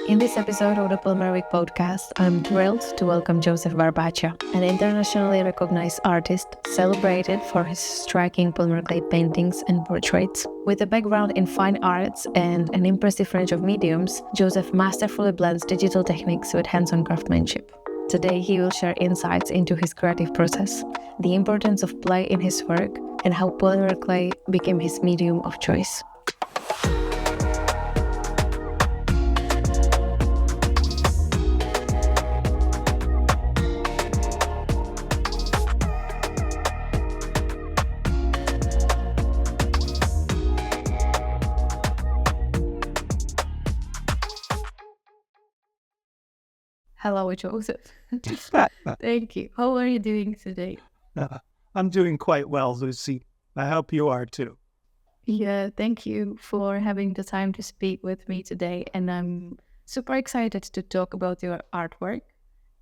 In this episode of the Polymer Week Podcast, I'm thrilled to welcome Joseph Barbaccia, an internationally recognized artist celebrated for his striking polymer clay paintings and portraits. With a background in fine arts and an impressive range of mediums, Joseph masterfully blends digital techniques with hands-on craftsmanship. Today, he will share insights into his creative process, the importance of play in his work, and how polymer clay became his medium of choice. Hello, Joseph. Thank you. How are you doing today? I'm doing quite well, Lucy. I hope you are too. Yeah, thank you for having the time to speak with me today. And I'm super excited to talk about your artwork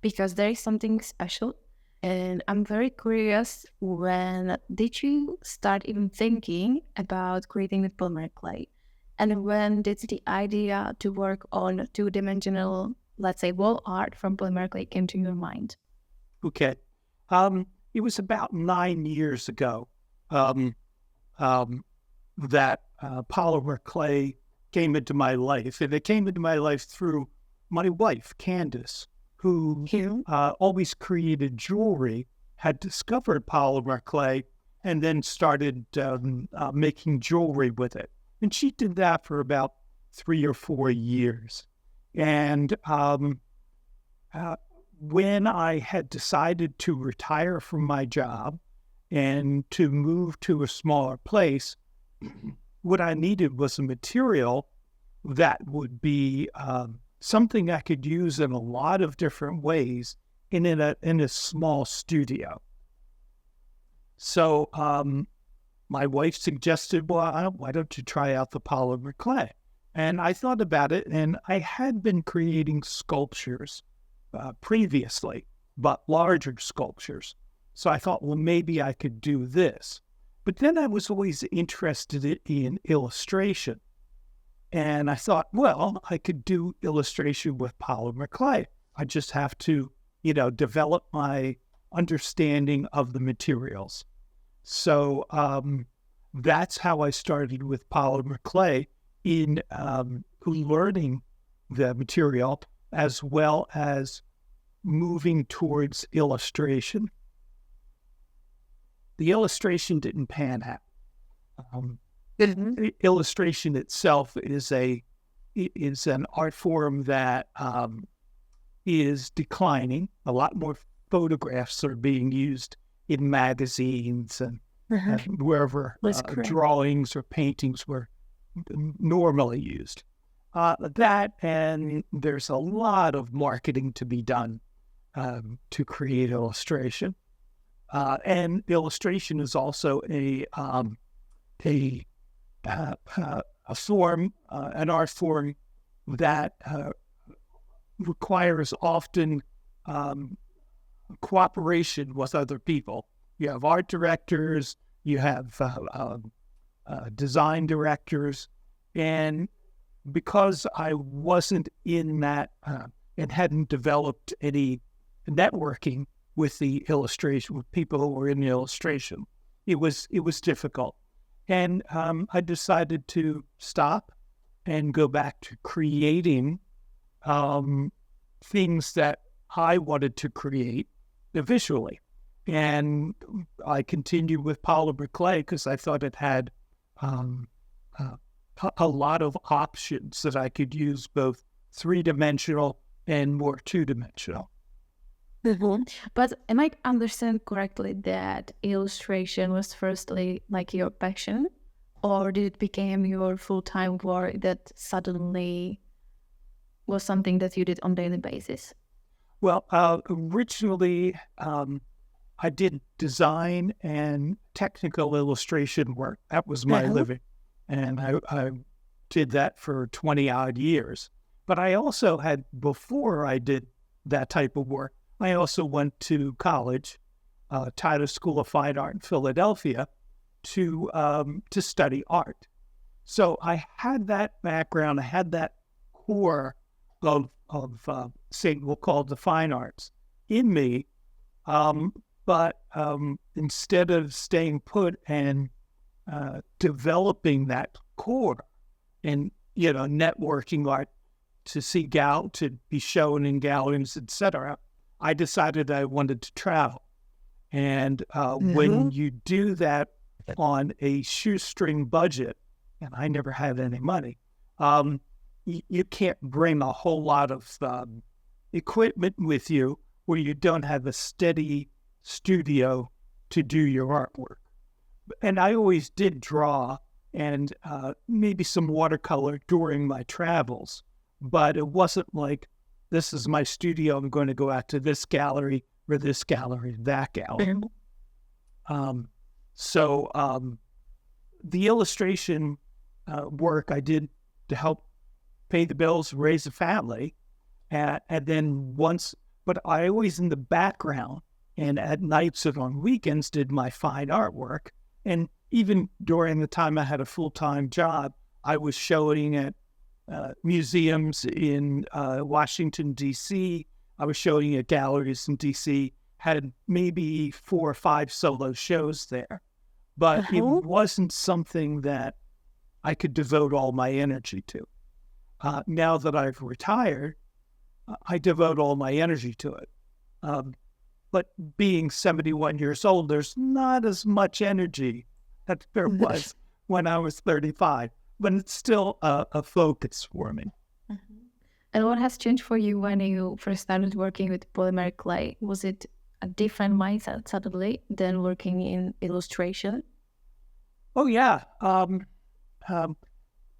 because there is something special. And I'm very curious, when did you start even thinking about creating with polymer clay? And when did the idea to work on two-dimensional, let's say, wall art from polymer clay came to your mind? Okay. It was about 9 years ago that polymer clay came into my life. And it came into my life through my wife, Candace, who always created jewelry, had discovered polymer clay, and then started making jewelry with it. And she did that for about 3 or 4 years. And when I had decided to retire from my job and to move to a smaller place, what I needed was a material that would be something I could use in a lot of different ways in a small studio. So my wife suggested, well, why don't you try out the polymer clay? And I thought about it, and I had been creating sculptures previously, but larger sculptures. So I thought, well, maybe I could do this. But then I was always interested in illustration. And I thought, well, I could do illustration with polymer clay. I just have to, develop my understanding of the materials. So that's how I started with polymer clay, in learning the material as well as moving towards illustration. The illustration didn't pan out. Illustration itself is an art form that is declining. A lot more photographs are being used in magazines and wherever drawings or paintings were normally used. That, and there's a lot of marketing to be done to create illustration. And illustration is also a form, an art form that requires often cooperation with other people. You have art directors, you have design directors, and because I wasn't in that and hadn't developed any networking with the illustration, with people who were in the illustration, it was difficult. And I decided to stop and go back to creating things that I wanted to create visually. And I continued with polymer clay because I thought it had a lot of options that I could use, both three-dimensional and more two-dimensional. But am I understand correctly that illustration was firstly like your passion, or did it become your full-time work that suddenly was something that you did on a daily basis? Well, originally I did design and technical illustration work. That was my living. And I did that for 20 odd years. But I also had, before I did that type of work, I also went to college, Titus School of Fine Art in Philadelphia, to study art. So I had that background, I had that core say, we'll call it the fine arts in me. But instead of staying put and developing that core and, networking art to be shown in galleries, etc., I decided I wanted to travel. And when you do that on a shoestring budget, and I never had any money, you can't bring a whole lot of equipment with you where you don't have a steady studio to do your artwork. And I always did draw and maybe some watercolor during my travels, but it wasn't like, this is my studio, I'm going to go out to this gallery or this gallery, that gallery. So the illustration work I did to help pay the bills, raise a family, and then but I always in the background and at nights and on weekends did my fine artwork. And even during the time I had a full-time job, I was showing at museums in Washington, D.C. I was showing at galleries in D.C., had maybe 4 or 5 solo shows there. But it wasn't something that I could devote all my energy to. Now that I've retired, I devote all my energy to it. But being 71 years old, there's not as much energy that there was when I was 35, but it's still a focus for me. And what has changed for you when you first started working with polymer clay? Was it a different mindset suddenly than working in illustration? Oh, yeah.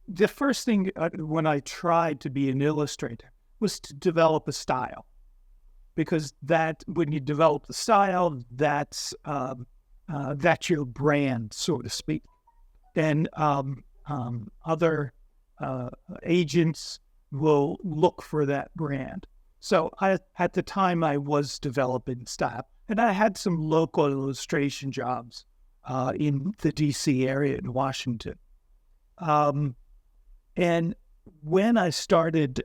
The first thing when I tried to be an illustrator was to develop a style. Because when you develop the style, that's your brand, so to speak. And other agents will look for that brand. So at the time, I was developing style, and I had some local illustration jobs in the D.C. area in Washington. And when I started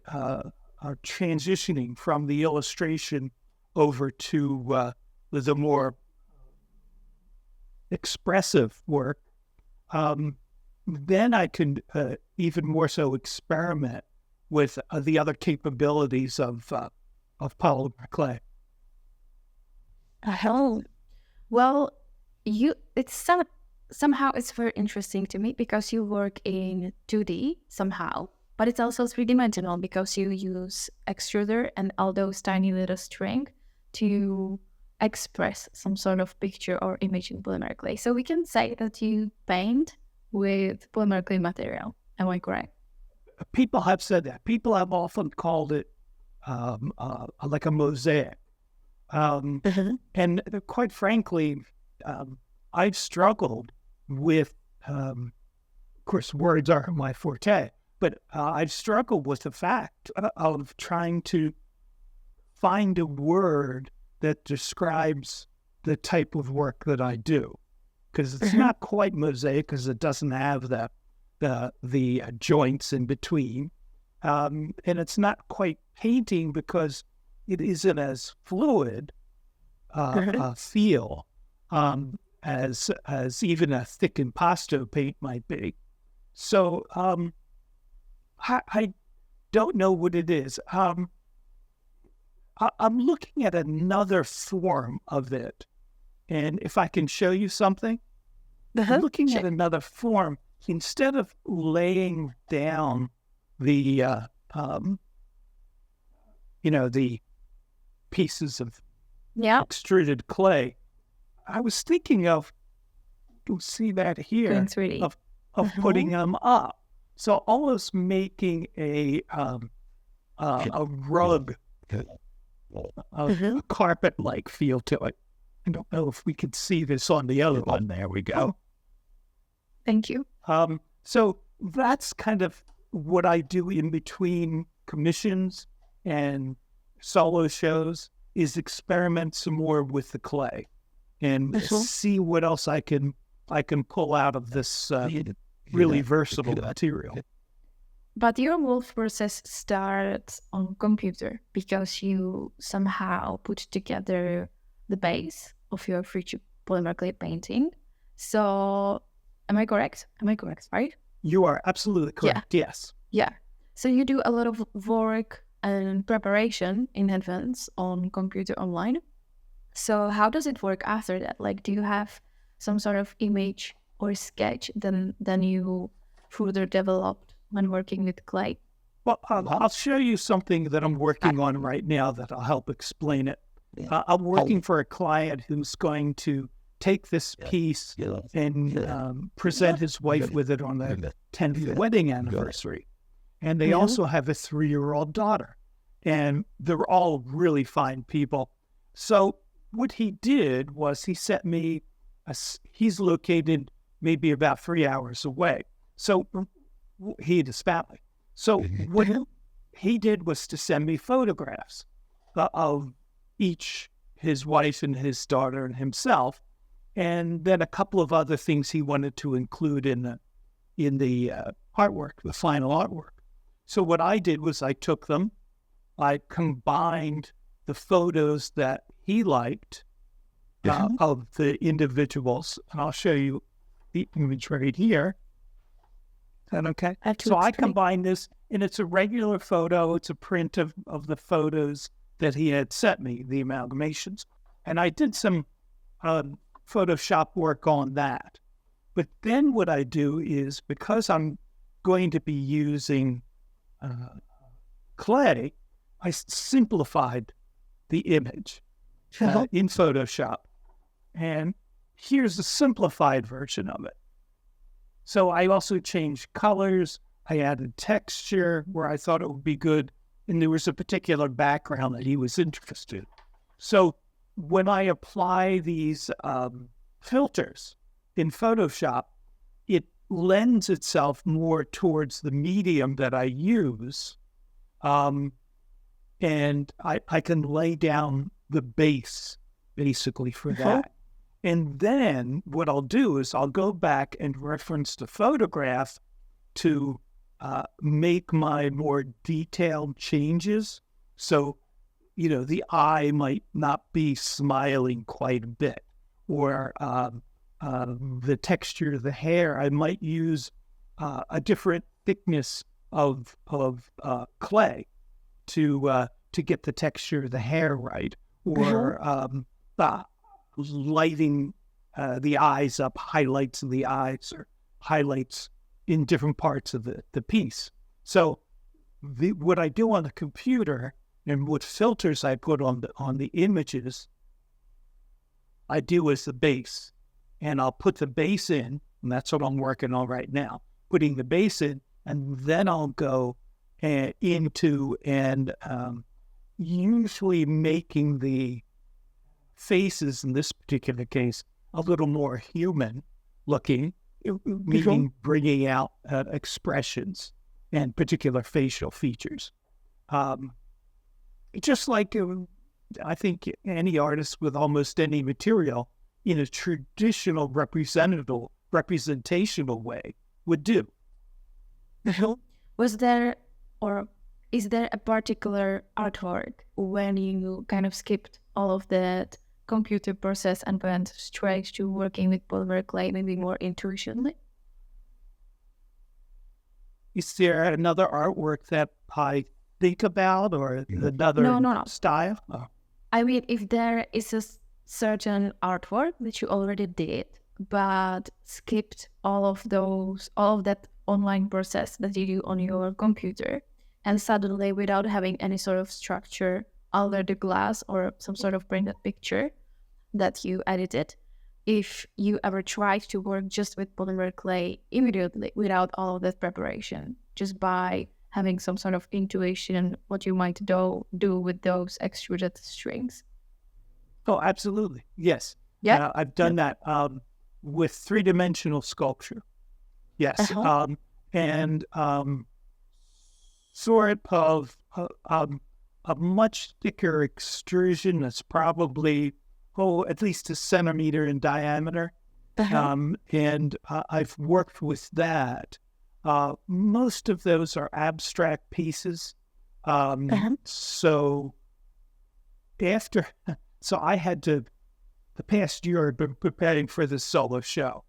transitioning from the illustration over to the more expressive work, then I could even more so experiment with the other capabilities of polymer clay. Well, somehow it's very interesting to me because you work in 2D somehow, but it's also 3-dimensional because you use extruder and all those tiny little string to express some sort of picture or image in polymer clay. So we can say that you paint with polymer clay material. Am I correct? People have said that. People have often called it like a mosaic. And quite frankly, I've struggled with, of course, words aren't my forte, but I've struggled with the fact of trying to find a word that describes the type of work that I do. Because it's not quite mosaic because it doesn't have the joints in between. And it's not quite painting because it isn't as fluid a feel as even a thick impasto paint might be. So I don't know what it is. I'm looking at another form of it. And if I can show you something, I'm looking at another form. Instead of laying down the, the pieces of extruded clay, I was thinking of, you'll see that here, of putting them up. So almost making a rug, a carpet-like feel to it. I don't know if we could see this on the other one. There we go. Thank you. So that's kind of what I do in between commissions and solo shows, is experiment some more with the clay and see what else I can pull out of this really versatile material. But your whole process starts on computer because you somehow put together the base of your future polymer clay painting. So, am I correct? Am I correct, right? You are absolutely correct. Yeah. Yes. Yeah. So you do a lot of work and preparation in advance on computer online. So how does it work after that? Like, do you have some sort of image or sketch then you further developed when working with clay? Well, I'll show you something that I'm working on right now that'll help explain it. I'm working for a client who's going to take this piece and present his wife with it on their 10th wedding anniversary. And they also have a 3-year-old daughter. And they're all really fine people. So what he did was he sent me, he's located maybe about 3 hours away. So he and his family. So what he did was to send me photographs of each, his wife and his daughter and himself, and then a couple of other things he wanted to include in the artwork, the final artwork. So what I did was I took them, I combined the photos that he liked of the individuals, and I'll show you the image right here. Is that okay? So I combined this, and it's a regular photo. It's a print of the photos that he had sent me, the amalgamations. And I did some Photoshop work on that. But then what I do is, because I'm going to be using clay, I simplified the image in Photoshop. And here's a simplified version of it. So I also changed colors. I added texture where I thought it would be good. And there was a particular background that he was interested in. So when I apply these filters in Photoshop, it lends itself more towards the medium that I use. And I can lay down the base basically for that. And then what I'll do is I'll go back and reference the photograph to make my more detailed changes. So, the eye might not be smiling quite a bit, or the texture of the hair. I might use a different thickness of clay to get the texture of the hair right, or lighting the eyes up, highlights of the eyes, or highlights in different parts of the piece. So what I do on the computer and what filters I put on the images, I do as the base. And I'll put the base in, and that's what I'm working on right now, putting the base in, and then I'll go into and usually making the faces, in this particular case, a little more human looking, meaning bringing out expressions and particular facial features. Just like I think any artist with almost any material in a traditional representational way would do. Was there, or is there a particular artwork when you kind of skipped all of that computer process and went straight to working with polymer clay, maybe more intuitionally? Is there another artwork that I think about, or another style? Oh. I mean, if there is a certain artwork that you already did, but skipped all of that online process that you do on your computer, and suddenly, without having any sort of structure under the glass or some sort of printed picture that you edited, if you ever tried to work just with polymer clay immediately without all of that preparation, just by having some sort of intuition what you might do with those extruded strings? Oh, absolutely. Yes. Yeah. I've done that with 3-dimensional sculpture. Yes. And sort of a much thicker extrusion that's probably, at least a centimeter in diameter. And I've worked with that Most of those are abstract pieces. So after, so I had to, the past year I've been preparing for this solo show,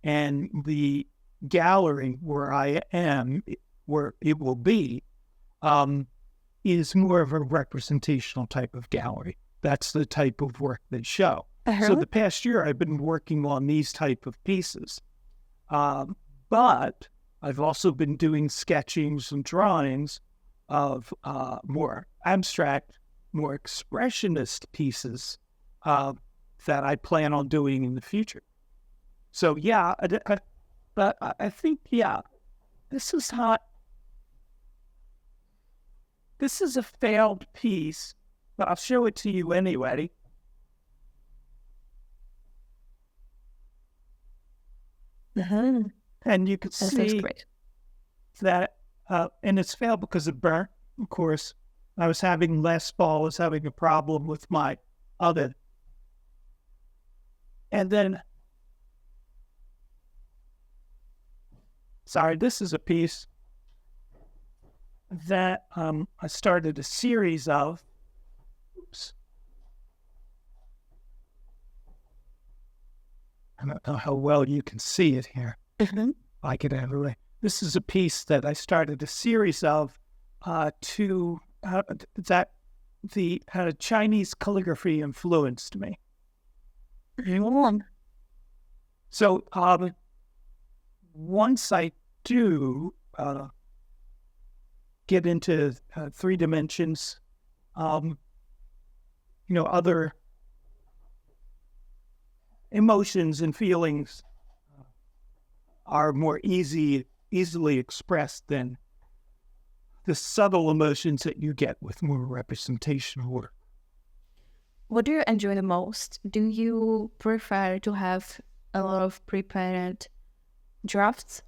and the gallery where I am, where it will be, is more of a representational type of gallery. That's the type of work they show. So the past year I've been working on these type of pieces. But I've also been doing sketchings and drawings of more abstract, more expressionist pieces that I plan on doing in the future. So yeah, but I think, yeah, this is a failed piece, but I'll show it to you anyway. And you can see that, and it's failed because of burnt. Of course, last fall I was having a problem with my oven. And then, this is a piece that I started a series of. Oops. I don't know how well you can see it here. I could have it. This is a piece that I started a series of that the Chinese calligraphy influenced me. So once I do get into 3 dimensions, other emotions and feelings are more easily expressed than the subtle emotions that you get with more representational work. What do you enjoy the most? Do you prefer to have a lot of prepared drafts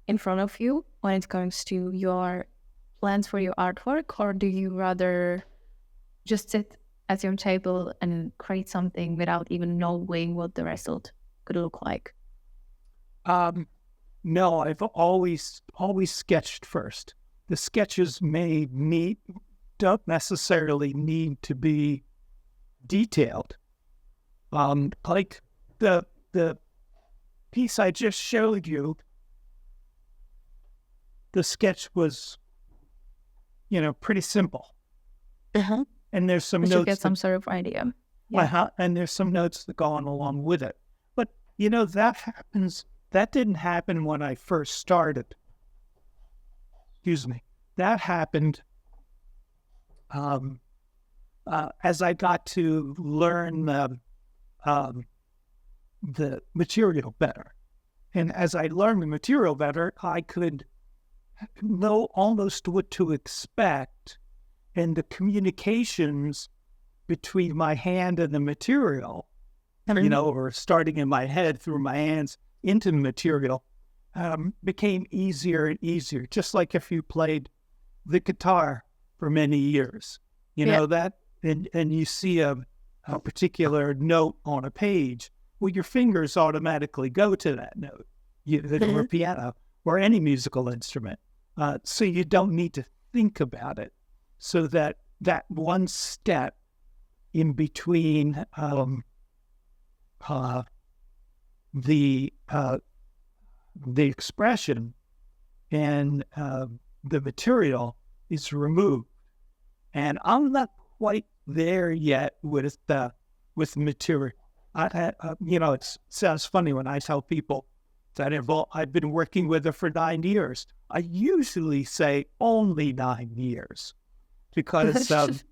in front of you when it comes to your plans for your artwork, or do you rather just sit at your table and create something without even knowing what the result could look like? No, I've always sketched first. The sketches don't necessarily need to be detailed. Like the piece I just showed you, the sketch was, pretty simple. And there's some notes. You get some sort of idea. Yeah. And there's some notes that go on along with it. But, that happens. That didn't happen when I first started. Excuse me. That happened as I got to learn the material better. And as I learned the material better, I could know almost what to expect, and the communications between my hand and the material, or starting in my head through my hands into the material, became easier and easier. Just like if you played the guitar for many years, that, and you see a particular note on a page, well, your fingers automatically go to that note, or piano, or any musical instrument. So you don't need to think about it. So that one step in between the expression and the material is removed. And I'm not quite there yet with material. It sounds funny when I tell people that I've been working with it for 9 years. I usually say only 9 years because of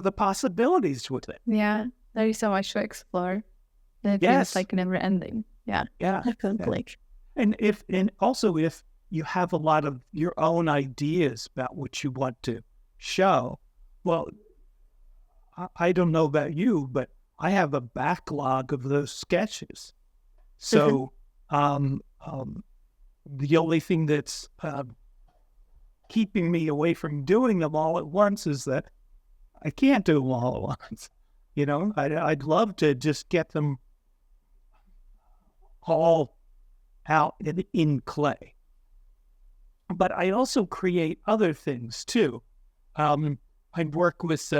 the possibilities with it. Yeah, there is so much to explore. And it feels like never ending. Yeah. Definitely. And if you have a lot of your own ideas about what you want to show, well, I don't know about you, but I have a backlog of those sketches. So the only thing that's keeping me away from doing them all at once is that I can't do them all at once. I'd love to just get them all out in clay. But I also create other things too. I work with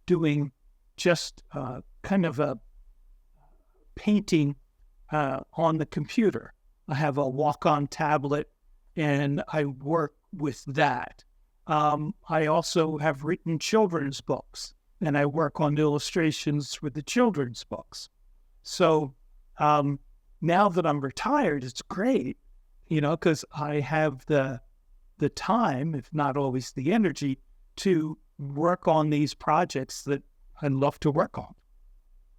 doing just kind of a painting on the computer. I have a walk-on tablet, and I work with that. I also have written children's books, and I work on illustrations for the children's books. So now that I'm retired, it's great, because I have the time, if not always the energy, to work on these projects that I love to work on.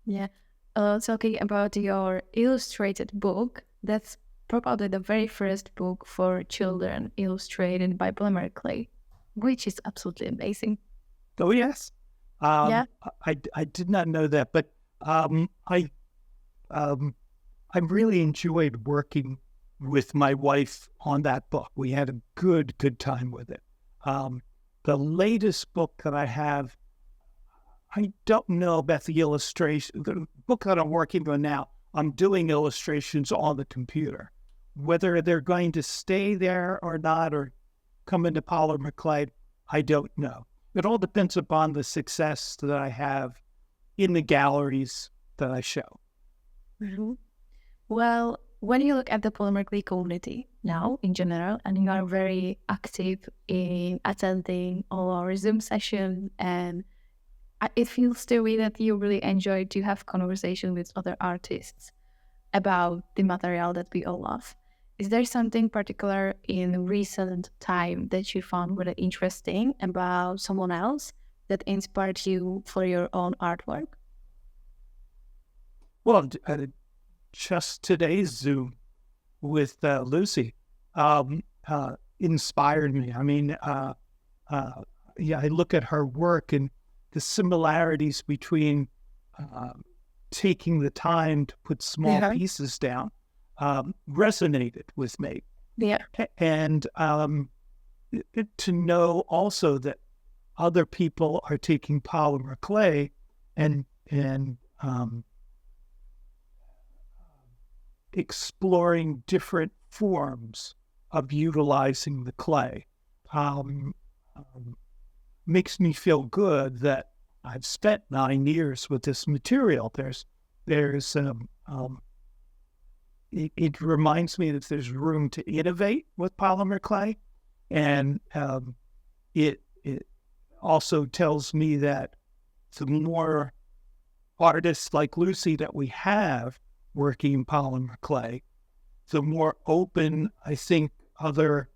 Yeah. Talking about your illustrated book, that's probably the very first book for children illustrated by Polymer Clay, which is absolutely amazing. Oh, yes. Yeah. I did not know that, but I really enjoyed working with my wife on that book. We had a good time with it. The latest book that I have, I don't know about the illustration. The book that I'm working on now, I'm doing illustrations on the computer. Whether they're going to stay there or not, or come into Polymer Clay, I don't know. It all depends upon the success that I have in the galleries that I show. Mm-hmm. Well, when you look at the Polymer Clay community now in general, and you are very active in attending all our Zoom sessions, and it feels to me that you really enjoy to have conversation with other artists about the material that we all love. Is there something particular in recent time that you found really interesting about someone else that inspired you for your own artwork? Well, just today's Zoom with Lucy inspired me. I mean, I look at her work and the similarities between taking the time to put small pieces down resonated with me. Yeah. And to know also that other people are taking polymer clay and exploring different forms of utilizing the clay makes me feel good that I've spent 9 years with this material. It reminds me that there's room to innovate with polymer clay, and it also tells me that the more artists like Lucy that we have working in polymer clay, the more open I think other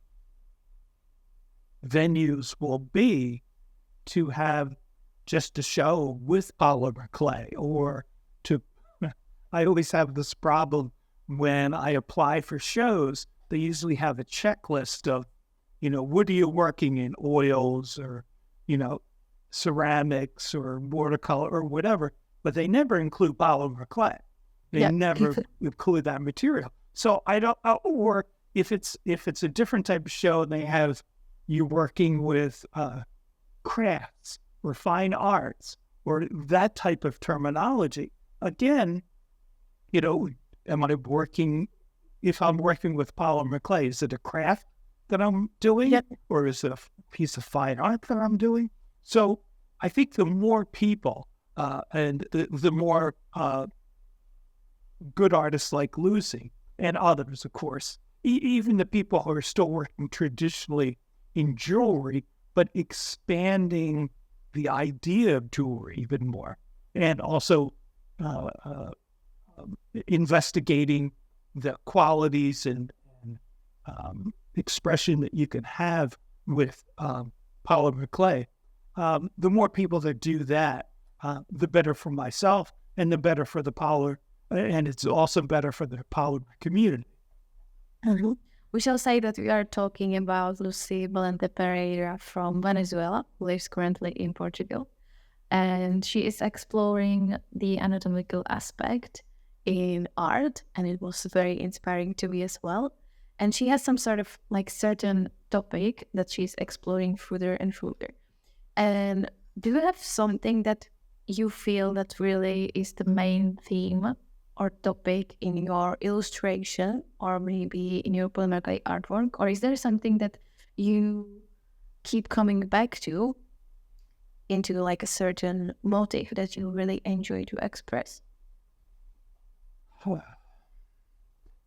venues will be to have just a show with polymer clay, or to, I always have this problem when I apply for shows. They usually have a checklist of, what are you working in, oils or, ceramics or watercolor or whatever, but they never include polymer clay. They never include that material. So I don't, or if it's a different type of show and they have you working with crafts or fine arts or that type of terminology, again, am I working, if I'm working with polymer clay, is it a craft that I'm doing or is it a piece of fine art that I'm doing? So I think the more people and the more good artists like Lucy and others, of course, even the people who are still working traditionally in jewelry, but expanding the idea of jewelry even more, and also investigating the qualities and expression that you can have with polymer clay. The more people that do that, the better for myself and the better for the polymer, and it's also better for the polymer community. Mm-hmm. We shall say that we are talking about Lucy Valente Pereira from Venezuela, who lives currently in Portugal. And she is exploring the anatomical aspect in art, and it was very inspiring to me as well. And she has some sort of certain topic that she's exploring further and further. And do you have something that you feel that really is the main theme or topic in your illustration or maybe in your polymer clay artwork? Or is there something that you keep coming back to into like a certain motif that you really enjoy to express?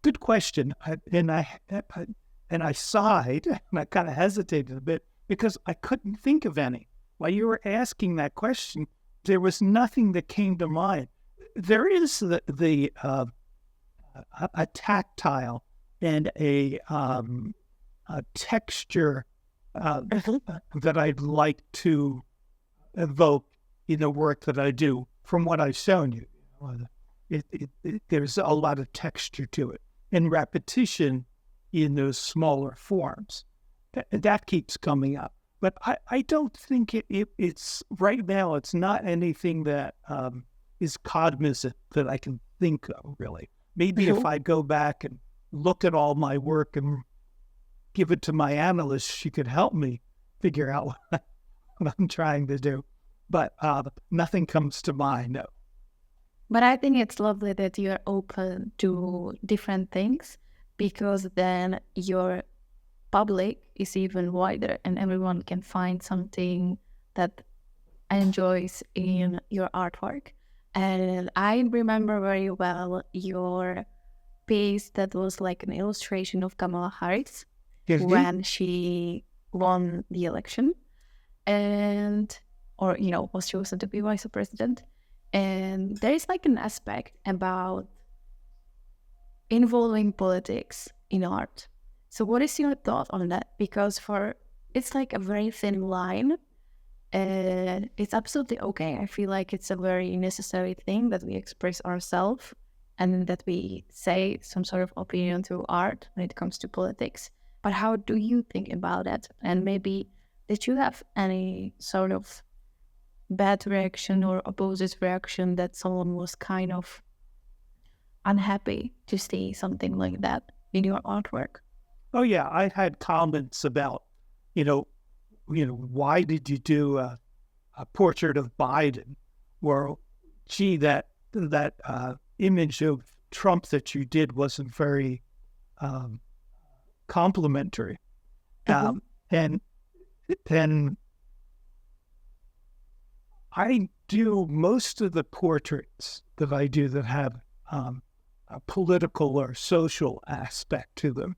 Good question. And I sighed and I kind of hesitated a bit because I couldn't think of any. While you were asking that question, there was nothing that came to mind. There is a tactile and a texture that I'd like to evoke in the work that I do from what I've shown you. There's a lot of texture to it and repetition in those smaller forms. That keeps coming up. But I don't think it's right now, it's not anything that is cognizant that I can think of, really. Maybe if I go back and look at all my work and give it to my analyst, she could help me figure out what I'm trying to do. But nothing comes to mind, no. But I think it's lovely that you're open to different things, because then your public is even wider and everyone can find something that enjoys in your artwork. And I remember very well your piece that was like an illustration of Kamala Harris when she won the election or was chosen to be vice president. And there is like an aspect about involving politics in art. So what is your thought on that? Because it's like a very thin line, and it's absolutely okay. I feel like it's a very necessary thing that we express ourselves and that we say some sort of opinion through art when it comes to politics. But how do you think about that? And maybe did you have any sort of bad reaction or opposite reaction that someone was kind of unhappy to see something like that in your artwork? Oh yeah, I had comments about, why did you do a portrait of Biden? Or, gee, that image of Trump that you did wasn't very complimentary. And then I do most of the portraits that I do that have a political or social aspect to them.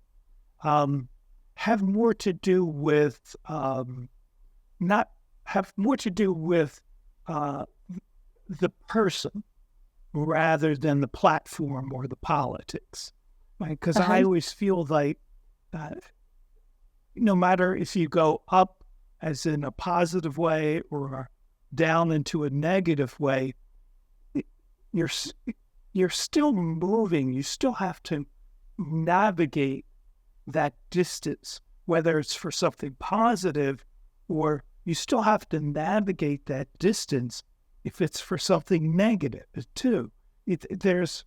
Have more to do with the person rather than the platform or the politics, right? Because I always feel like no matter if you go up as in a positive way or down into a negative way, you're still moving. You still have to navigate that distance, whether it's for something positive, or you still have to navigate that distance if it's for something negative too. It's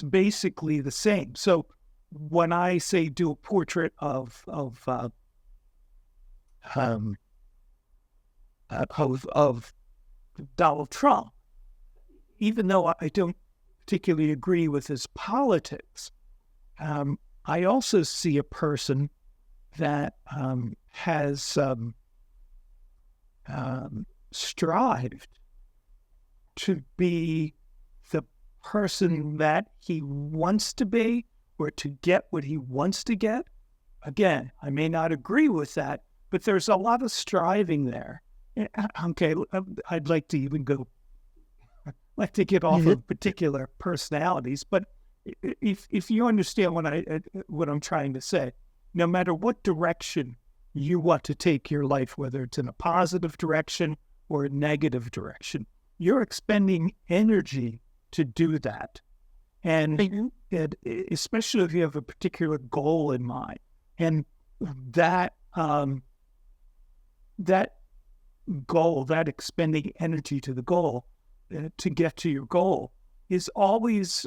basically the same. So when I say do a portrait of Donald Trump, even though I don't particularly agree with his politics, I also see a person that has strived to be the person that he wants to be, or to get what he wants to get. Again, I may not agree with that, but there's a lot of striving there. Okay, I'd like to even get off of particular personalities, but if you understand what I'm trying to say, no matter what direction you want to take your life, whether it's in a positive direction or a negative direction, you're expending energy to do that. And especially if you have a particular goal in mind, and that goal, that expending energy to the goal, to get to your goal, is always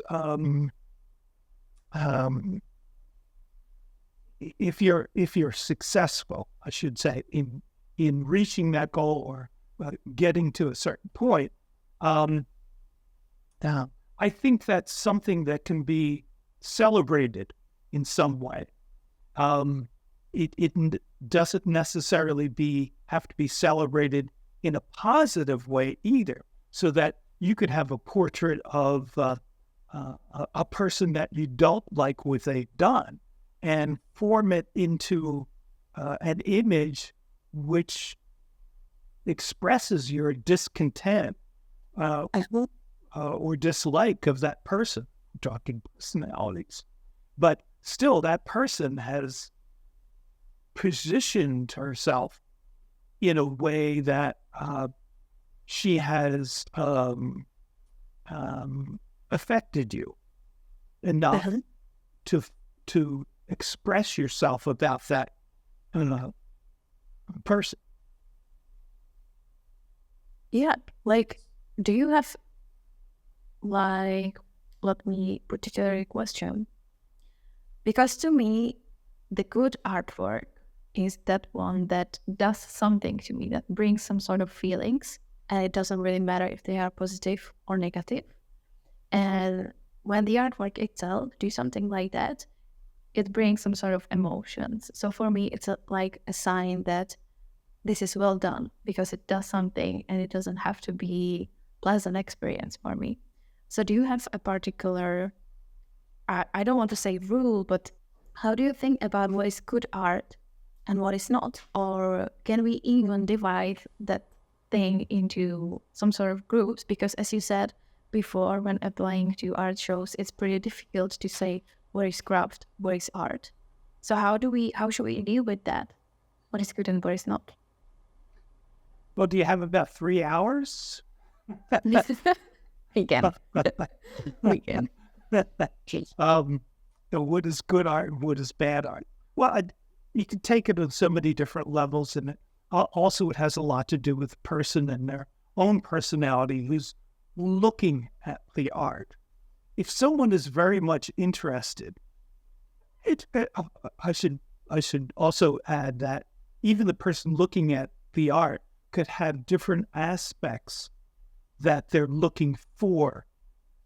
if you're successful, I should say, in reaching that goal or getting to a certain point, I think that's something that can be celebrated in some way. It doesn't necessarily have to be celebrated in a positive way either, so that you could have a portrait of a person that you don't like what they've done and form it into an image which expresses your discontent or dislike of that person. I'm talking personalities. But still, that person has positioned herself in a way that she has affected you enough to express yourself about that person. Yeah, like, do you have, like, let me put it a question. Because to me, the good artwork is that one that does something to me, that brings some sort of feelings, and it doesn't really matter if they are positive or negative. And when the artwork itself do something like that, it brings some sort of emotions. So for me, it's like a sign that this is well done, because it does something and it doesn't have to be pleasant experience for me. So do you have a particular, I don't want to say rule, but how do you think about what is good art and what is not? Or can we even divide that thing into some sort of groups? Because as you said before, when applying to art shows, it's pretty difficult to say what is craft, what is art. So how should we deal with that? What is good and what is not? Well, do you have about 3 hours? We can. We can. What is good art and what is bad art? Well, you can take it on so many different levels, and also it has a lot to do with the person and their own personality who's looking at the art. If someone is very much interested, I should also add that even the person looking at the art could have different aspects that they're looking for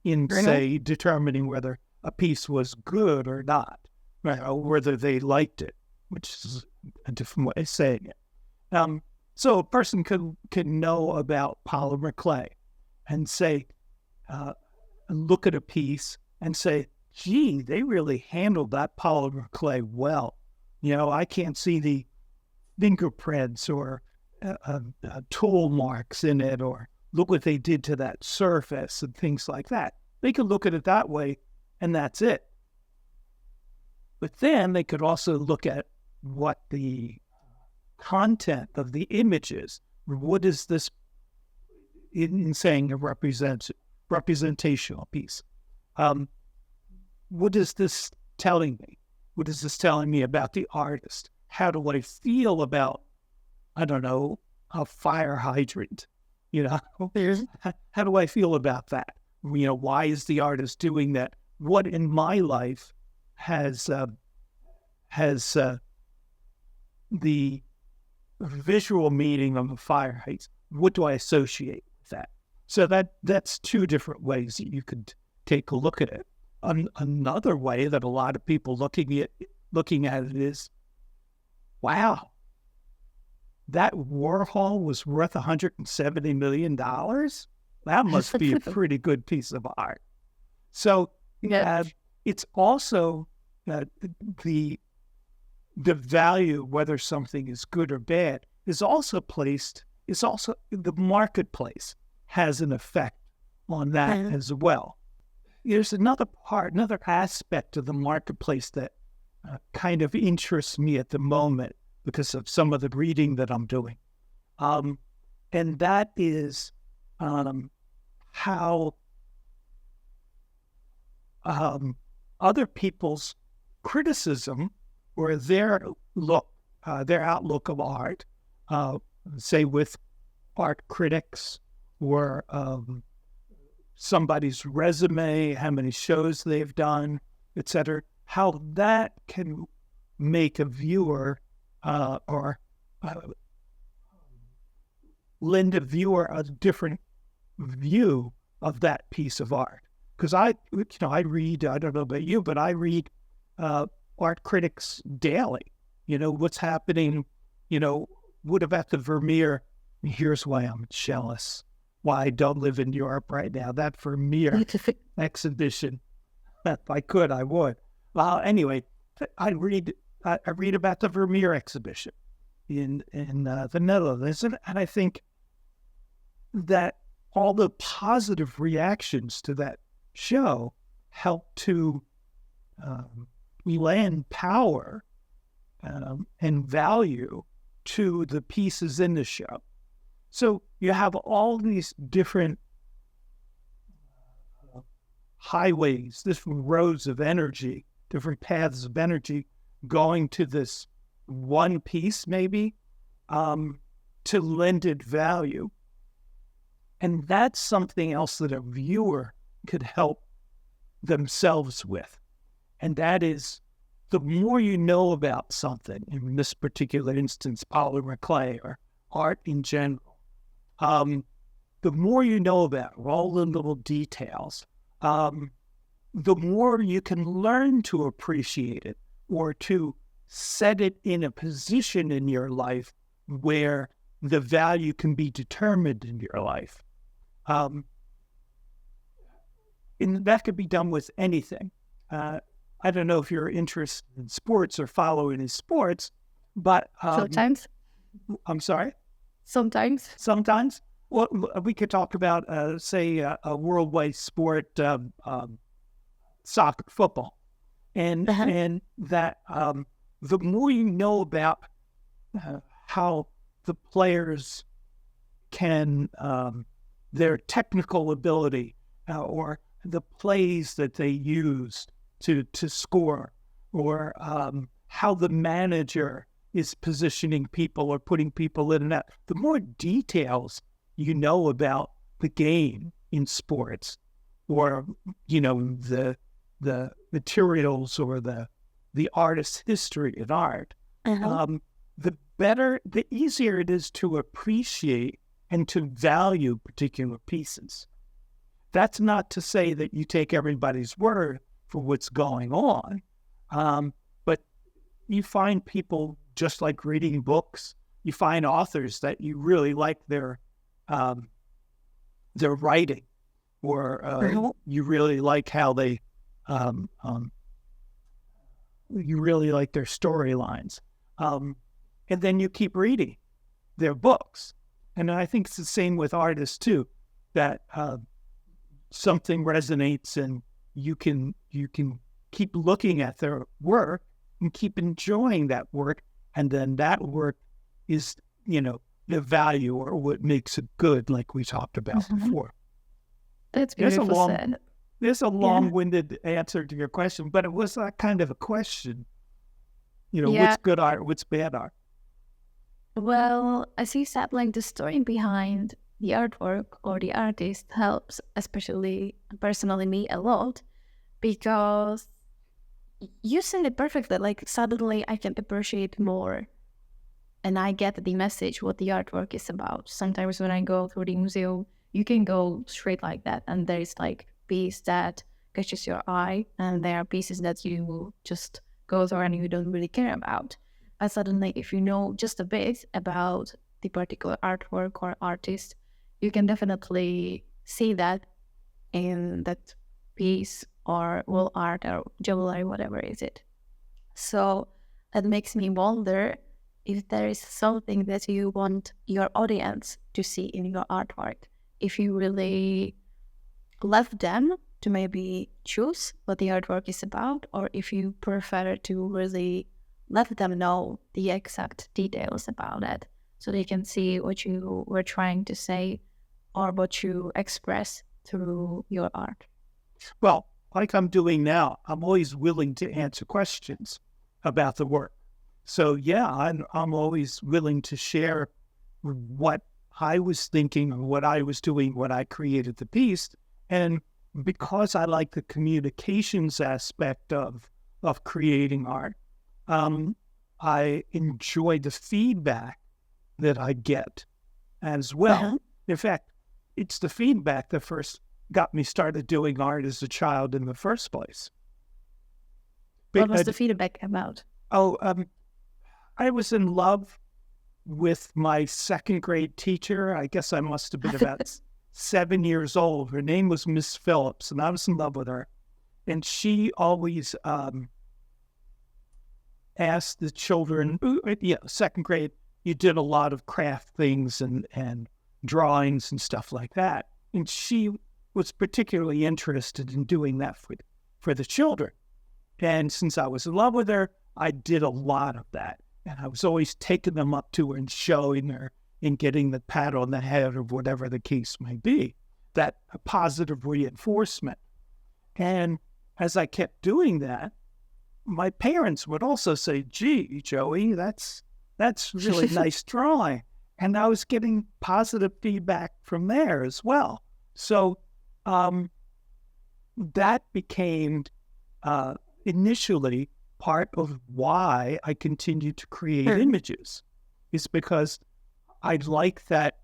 in, say, determining whether a piece was good or not, right? Or whether they liked it, which is a different way of saying it. So a person can know about polymer clay and say, look at a piece and say, gee, they really handled that polymer clay well. I can't see the fingerprints or tool marks in it, or look what they did to that surface and things like that. They could look at it that way, and that's it. But then they could also look at what the content of the image is. What is this, in saying a representational piece? What is this telling me? What is this telling me about the artist? How do I feel about, I don't know, a fire hydrant? How do I feel about that? Why is the artist doing that? What in my life has the visual meaning of a fire hydrant? What do I associate with that? So that's two different ways that you could take a look at it. Another way that a lot of people looking at it is, wow, that Warhol was worth $170 million? That must be a pretty good piece of art. So it's also the value, whether something is good or bad, is also the marketplace has an effect on that as well. There's another aspect of the marketplace that kind of interests me at the moment because of some of the reading that I'm doing. And that is how other people's criticism or their outlook of art, say with art critics or somebody's resume, how many shows they've done, etc., how that can make a viewer or lend a viewer a different view of that piece of art. because I read, I don't know about you, but I read art critics daily. What's happening, what about the Vermeer? Here's why I'm jealous, why I don't live in Europe right now. That Vermeer exhibition, if I could, I would. Well, anyway, I read about the Vermeer exhibition in the Netherlands, and I think that all the positive reactions to that show help to lend power and value to the pieces in the show. So you have all these different highways, different roads of energy, different paths of energy going to this one piece, maybe, to lend it value. And that's something else that a viewer could help themselves with. And that is, the more you know about something, in this particular instance, polymer clay or art in general, the more you know about all the little details, the more you can learn to appreciate it or to set it in a position in your life where the value can be determined in your life. And that could be done with anything. I don't know if you're interested in sports or following sports, but... Sometimes. I'm sorry? Sometimes. Sometimes? Well, we could talk about, say, a worldwide sport, soccer, football. And that the more you know about how the players can, their technical ability or the plays that they use to score, or how the manager is positioning people or putting people in and out, the more details you know about the game in sports, or the materials or the artist's history in art, the easier it is to appreciate and to value particular pieces. That's not to say that you take everybody's word for what's going on, but you find people, just like reading books, you find authors that you really like their writing, or you really like how they you really like their storylines, and then you keep reading their books. And I think it's the same with artists too, that something resonates and you can keep looking at their work and keep enjoying that work, and then that work is the value or what makes it good, like we talked about before. That's beautiful said. There's a long-winded answer to your question, but it was that kind of a question. What's good art, what's bad art? Well, as you said, like the story behind the artwork or the artist helps, especially personally me, a lot, because you said it perfectly. Like suddenly I can appreciate more and I get the message what the artwork is about. Sometimes when I go through the museum, you can go straight like that, and there's like piece that catches your eye, and there are pieces that you just go through and you don't really care about. But suddenly, if you know just a bit about the particular artwork or artist, you can definitely see that in that piece or wall art or jewelry, whatever is it. So that makes me wonder if there is something that you want your audience to see in your artwork. If you really left them to maybe choose what the artwork is about, or if you prefer to really let them know the exact details about it so they can see what you were trying to say or what you express through your art. Well, like I'm doing now, I'm always willing to answer questions about the work. So yeah, I'm always willing to share what I was thinking or what I was doing when I created the piece. And because I like the communications aspect of creating art, I enjoy the feedback that I get as well. In fact, it's the feedback that first got me started doing art as a child in the first place. What was the feedback about? I was in love with my second grade teacher. I guess I must have been about 7 years old. Her name was Miss Phillips, and I was in love with her. And she always asked the children, second grade, you did a lot of craft things and drawings and stuff like that. And she was particularly interested in doing that for the children. And since I was in love with her, I did a lot of that. And I was always taking them up to her and showing her and getting the pat on the head or whatever the case may be, that positive reinforcement. And as I kept doing that, my parents would also say, gee, Joey, that's really nice drawing. And I was getting positive feedback from there as well. So that became initially part of why I continued to create images, is because I like that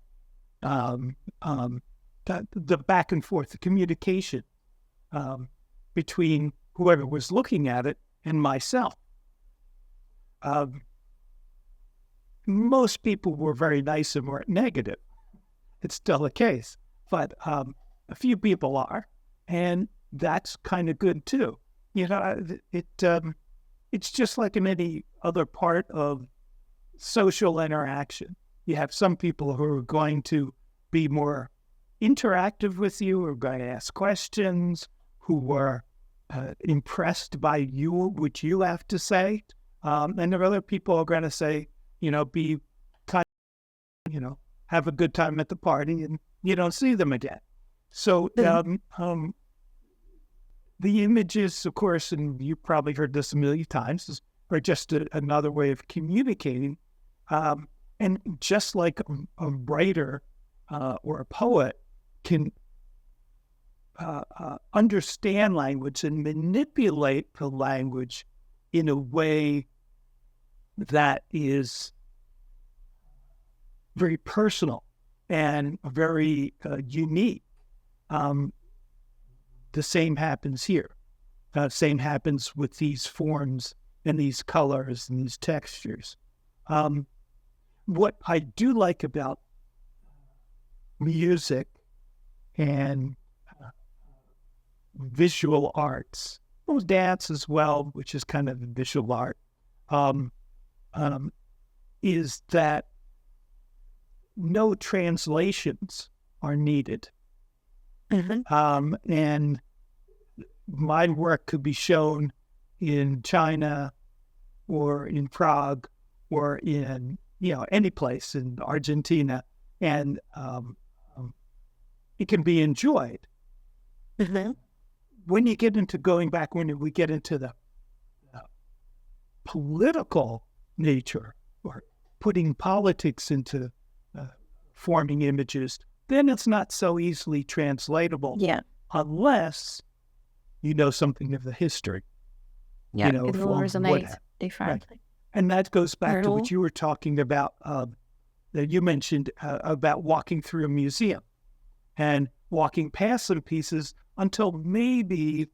the back and forth, the communication between whoever was looking at it and myself. Most people were very nice and weren't negative. It's still the case, but a few people are, and that's kind of good too. It's just like in any other part of social interaction. You have some people who are going to be more interactive with you, or going to ask questions, who are impressed by you, what you have to say. And there are other people who are going to say, be kind of, have a good time at the party, and you don't see them again. So the images, of course, and you probably heard this a million times, are just another way of communicating. And just like a writer or a poet can understand language and manipulate the language in a way that is very personal and very unique. The same happens here. Same happens with these forms and these colors and these textures. What I do like about music and visual arts, well, dance as well, which is kind of visual art, is that no translations are needed. And my work could be shown in China or in Prague or in, any place in Argentina, and it can be enjoyed. When you get into when we get into the political nature, or putting politics into forming images, then it's not so easily translatable. Yeah. Unless you know something of the history. Yeah, it will resonate differently. Right. And that goes back to what you were talking about, that you mentioned about walking through a museum and walking past some pieces until maybe,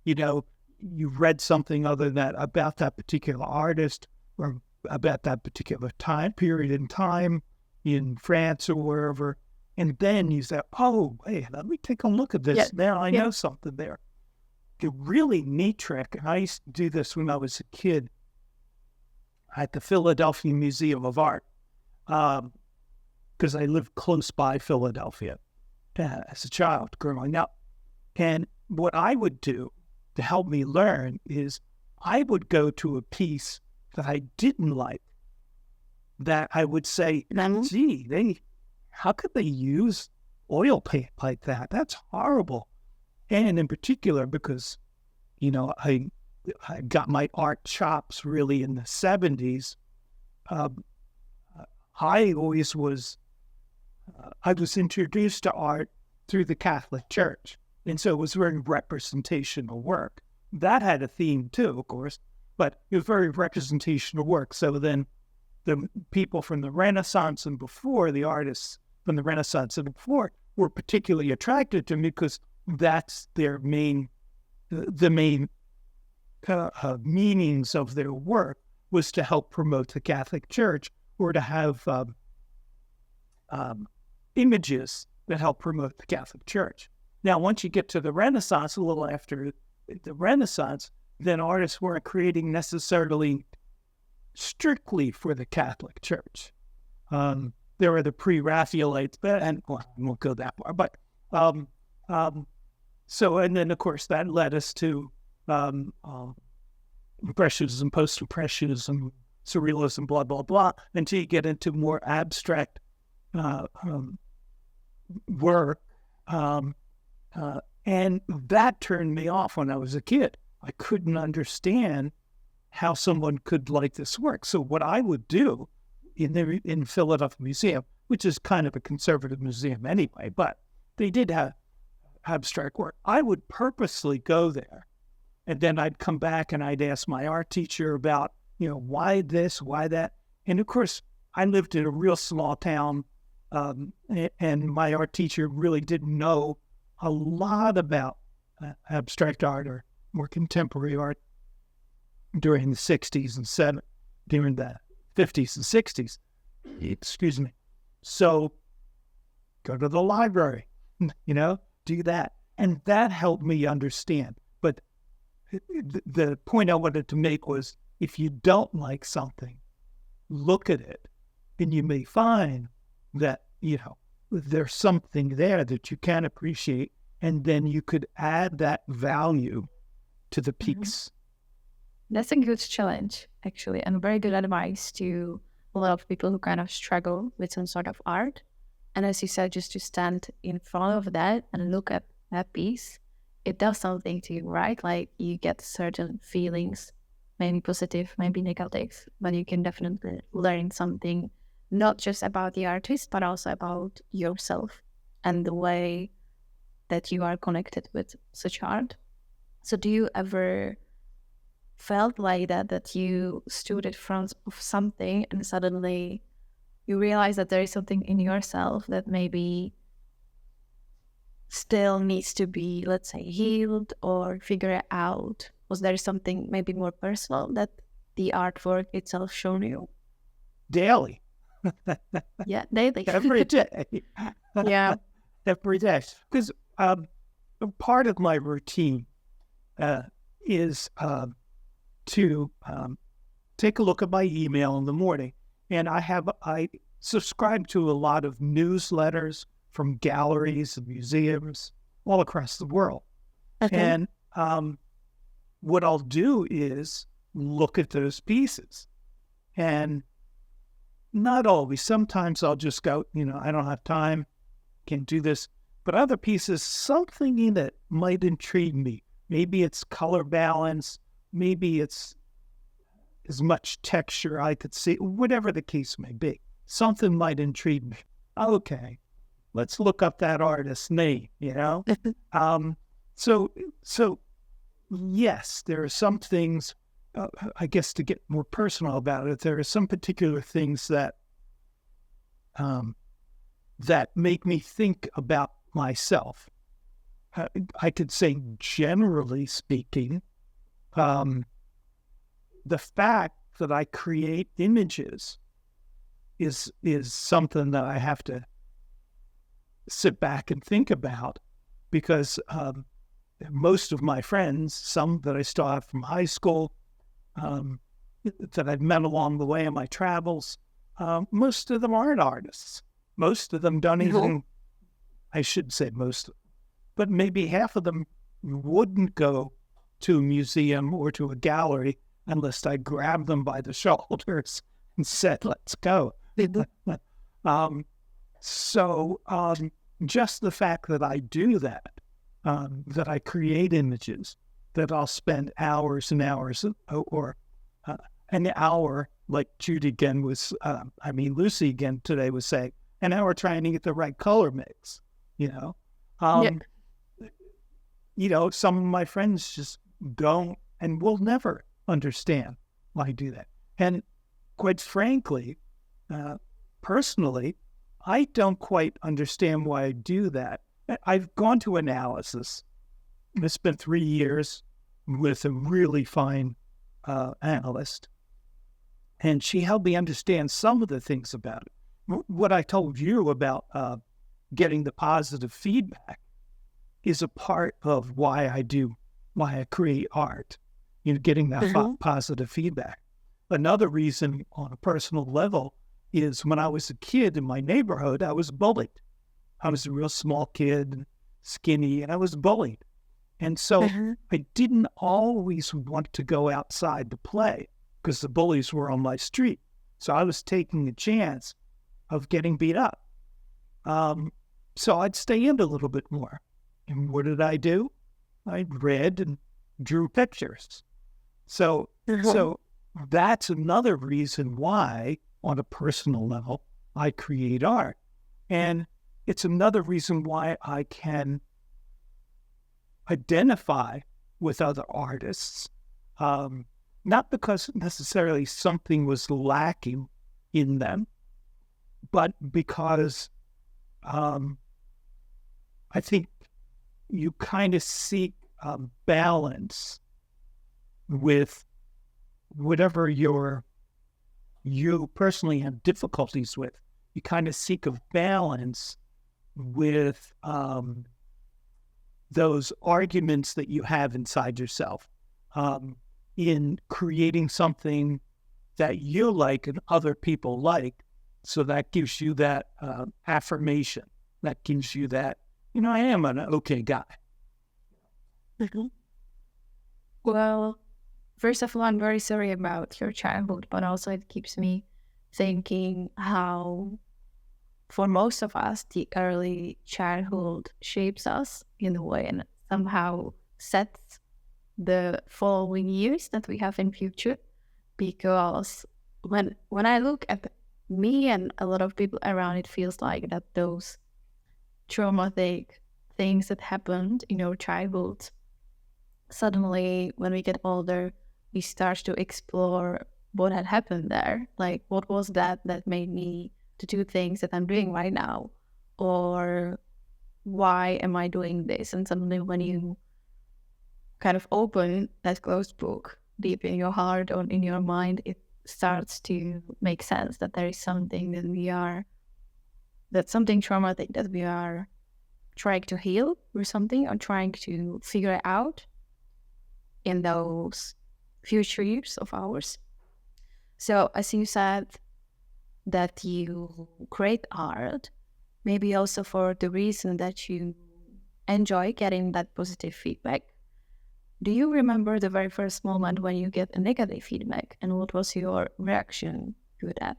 you read something other than about that particular artist or about that particular time period in time in France or wherever. And then you say, oh, wait, let me take a look at this. Now I know something there. The really neat trick, and I used to do this when I was a kid at the Philadelphia Museum of Art, because I lived close by Philadelphia as a child growing up. And what I would do to help me learn is I would go to a piece that I didn't like, that I would say, gee, how could they use oil paint like that? That's horrible. And in particular, because, I got my art chops really in the 70s, I was introduced to art through the Catholic Church. And so it was very representational work. That had a theme too, of course, but it was very representational work. So then the people from the Renaissance and before, the artists from the Renaissance and before, were particularly attracted to me because that's their main, the main meanings of their work was to help promote the Catholic Church, or to have images that help promote the Catholic Church. Now, once you get to the Renaissance, a little after the Renaissance, then artists weren't creating necessarily strictly for the Catholic Church. There were the pre-Raphaelites, and I won't go that far, but so, and then of course that led us to Impressionism, Post-Impressionism, Surrealism, blah, blah, blah, until you get into more abstract work. And that turned me off when I was a kid. I couldn't understand how someone could like this work. So what I would do in Philadelphia Museum, which is kind of a conservative museum anyway, but they did have abstract work. I would purposely go there, and then I'd come back and I'd ask my art teacher about, why this, why that. And of course, I lived in a real small town, and my art teacher really didn't know a lot about abstract art or more contemporary art during the 60s and 70s, during the 50s and 60s. Excuse me. So go to the library, do that. And that helped me understand. But the point I wanted to make was, if you don't like something, look at it, and you may find that, there's something there that you can appreciate, and then you could add that value to the piece. That's a good challenge, actually, and very good advice to a lot of people who kind of struggle with some sort of art. And as you said, just to stand in front of that and look at that piece, it does something to you, right? Like, you get certain feelings, maybe positive, maybe negative, but you can definitely learn something, not just about the artist, but also about yourself and the way that you are connected with such art. So do you ever felt like that you stood in front of something and suddenly you realize that there is something in yourself that maybe still needs to be, let's say, healed or figured out? Was there something maybe more personal that the artwork itself shown you? Daily. Yeah, daily. Every day. Yeah. Every day. Because part of my routine is to take a look at my email in the morning. And I subscribe to a lot of newsletters from galleries and museums all across the world. Okay. And what I'll do is look at those pieces. And not always. Sometimes I'll just go, I don't have time, can't do this. But other pieces, something in it might intrigue me. Maybe it's color balance. Maybe it's as much texture I could see, whatever the case may be. Something might intrigue me. Okay, let's look up that artist's name, So yes, there are some things, I guess, to get more personal about it, there are some particular things that that make me think about myself. I could say, generally speaking, the fact that I create images is something that I have to sit back and think about, because most of my friends, some that I still have from high school, that I've met along the way in my travels, most of them aren't artists. Most of them don't even, I should say most, but maybe half of them wouldn't go to a museum or to a gallery unless I grabbed them by the shoulders and said, let's go. So just the fact that I do that, that I create images, that I'll spend hours and hours, or an hour, like Judy again was, Lucy again today was saying, an hour trying to get the right color mix, some of my friends just don't and will never understand why I do that. And quite frankly, personally, I don't quite understand why I do that, I've gone to analysis. It's been 3 years with a really fine analyst, and she helped me understand some of the things about it. What I told you about getting the positive feedback is a part of why I create art, getting that positive feedback. Another reason on a personal level is when I was a kid in my neighborhood, I was bullied. I was a real small kid, skinny, and I was bullied. And so I didn't always want to go outside to play because the bullies were on my street. So I was taking a chance of getting beat up. So I'd stay in a little bit more. And what did I do? I read and drew pictures. So that's another reason why, on a personal level, I create art. And it's another reason why I can identify with other artists, not because necessarily something was lacking in them, but because I think you kind of seek balance with whatever you personally have difficulties with. You kind of seek a balance with those arguments that you have inside yourself in creating something that you like and other people like. So that gives you that affirmation. That gives you that, I am an okay guy. Well, first of all, I'm very sorry about your childhood, but also it keeps me thinking how, for most of us, the early childhood shapes us in a way and somehow sets the following years that we have in future. Because when I look at me and a lot of people around, it feels like that those traumatic things that happened in our childhood, suddenly when we get older, we start to explore what had happened there. Like, what was that made me to do things that I'm doing right now? Or why am I doing this? And suddenly when you kind of open that closed book deep in your heart or in your mind, it starts to make sense that there is something that's something traumatic that we are trying to heal or something, or trying to figure out in those future years of ours. So as you said that you create art, maybe also for the reason that you enjoy getting that positive feedback. Do you remember the very first moment when you get a negative feedback, and what was your reaction to that?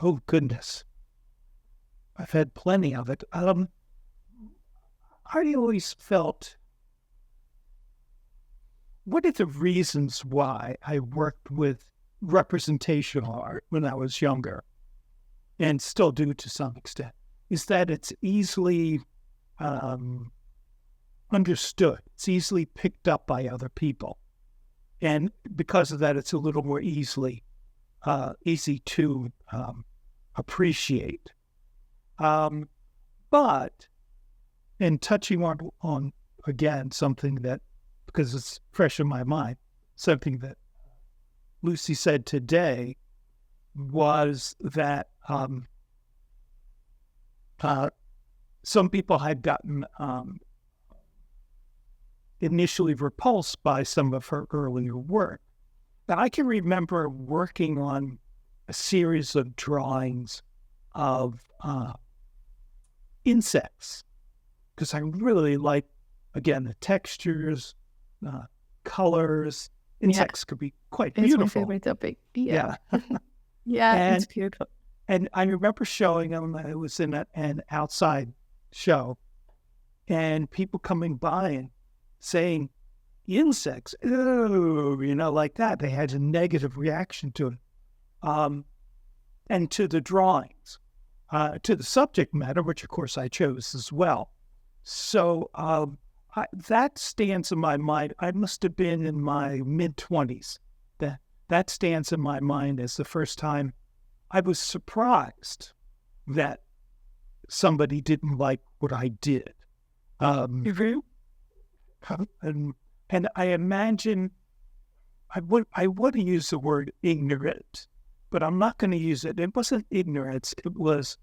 Oh, goodness. I've had plenty of it. I always felt, what are the reasons why I worked with representational art when I was younger, and still do to some extent, is that it's easily understood. It's easily picked up by other people. And because of that, it's a little more easy to appreciate. But in touching on again, something that, because it's fresh in my mind, something that Lucy said today was that some people had gotten initially repulsed by some of her earlier work. Now, I can remember working on a series of drawings of insects, because I really like, again, the textures, colors. Insects could be quite beautiful. It's my favorite topic. Yeah. And it's beautiful. And I remember showing them, it was in an outside show, and people coming by and saying, insects, ooh, like that. They had a negative reaction to it. And to the drawings, to the subject matter, which of course I chose as well. So that stands in my mind. I must have been in my mid-20s. That stands in my mind as the first time I was surprised that somebody didn't like what I did. And I imagine I want to use the word ignorant, but I'm not going to use it. It wasn't ignorance. It was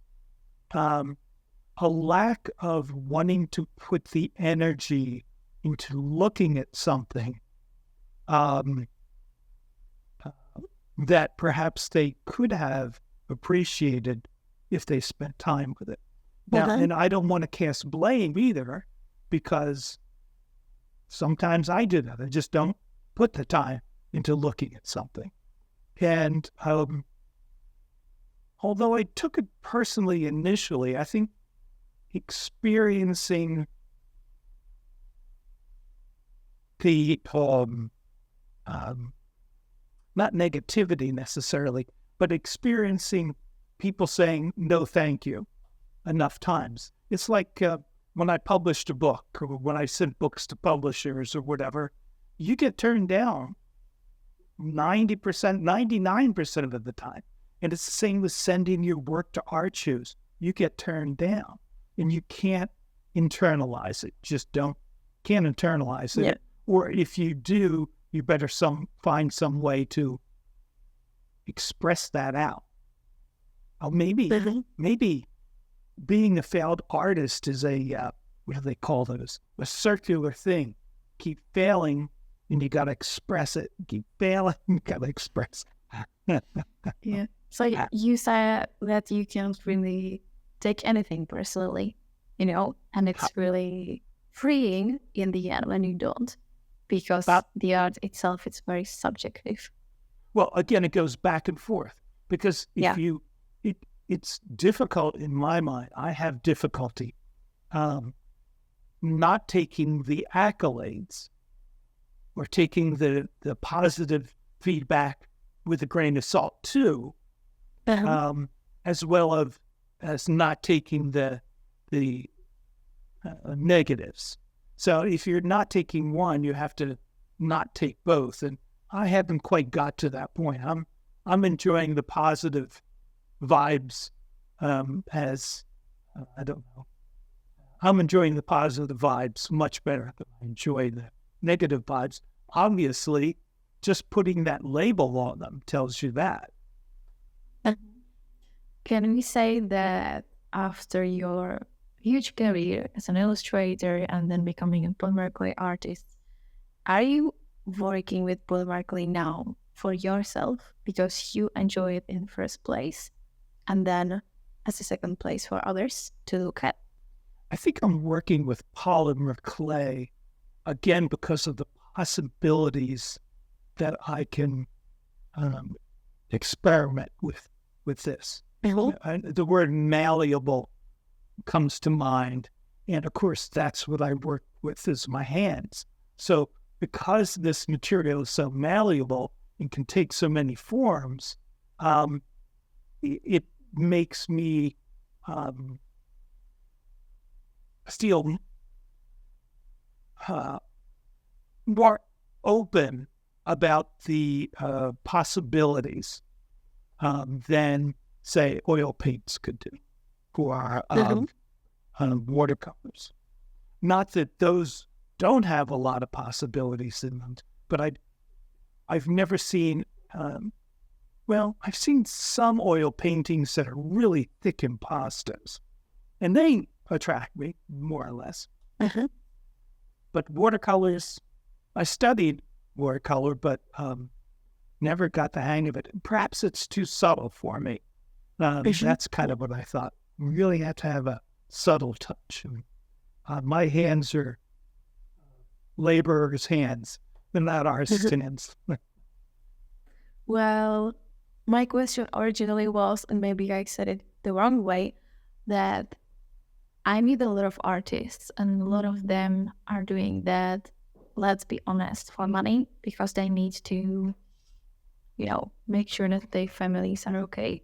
a lack of wanting to put the energy into looking at something that perhaps they could have appreciated if they spent time with it. Now, and I don't want to cast blame either, because sometimes I do that. I just don't put the time into looking at something. And although I took it personally initially, I think experiencing the not negativity necessarily, but experiencing people saying no thank you enough times. It's like when I published a book, or when I sent books to publishers or whatever, you get turned down 90%, 99% of the time. And it's the same with sending your work to art shows. You get turned down and you can't internalize it. Can't internalize it. Yeah. Or if you do, you better find some way to express that out. Or maybe being a failed artist is a, what do they call those? A circular thing. Keep failing and you got to express it. Keep failing, you got to express it. Yeah. So you said that you can't really take anything personally, and it's really freeing in the end when you don't, because the art itself is very subjective. Well, again, it goes back and forth, because it's difficult in my mind. I have difficulty not taking the accolades or taking the positive feedback with a grain of salt too, as well as not taking the negatives. So if you're not taking one, you have to not take both. And I haven't quite got to that point. I'm enjoying the positive vibes as I don't know. I'm enjoying the positive vibes much better than I enjoy the negative vibes. Obviously, just putting that label on them tells you that. Can we say that after your huge career as an illustrator and then becoming a polymer clay artist, are you working with polymer clay now for yourself because you enjoy it in first place, and then as a second place for others to look at? I think I'm working with polymer clay, again, because of the possibilities that I can experiment with this. The word malleable comes to mind. And of course, that's what I work with is my hands. So because this material is so malleable and can take so many forms, it makes me feel more open about the possibilities than, say, oil paints could do for watercolors. Not that those don't have a lot of possibilities in them, but I've never seen, I've seen some oil paintings that are really thick impastos, and they attract me more or less. But watercolors, I studied watercolor, but never got the hang of it. Perhaps it's too subtle for me. That's kind of what I thought. You really have to have a subtle touch. My hands are laborers' hands, they're not artists' hands. Well, my question originally was, and maybe I said it the wrong way, that I meet a lot of artists and a lot of them are doing that, let's be honest, for money, because they need to, make sure that their families are okay.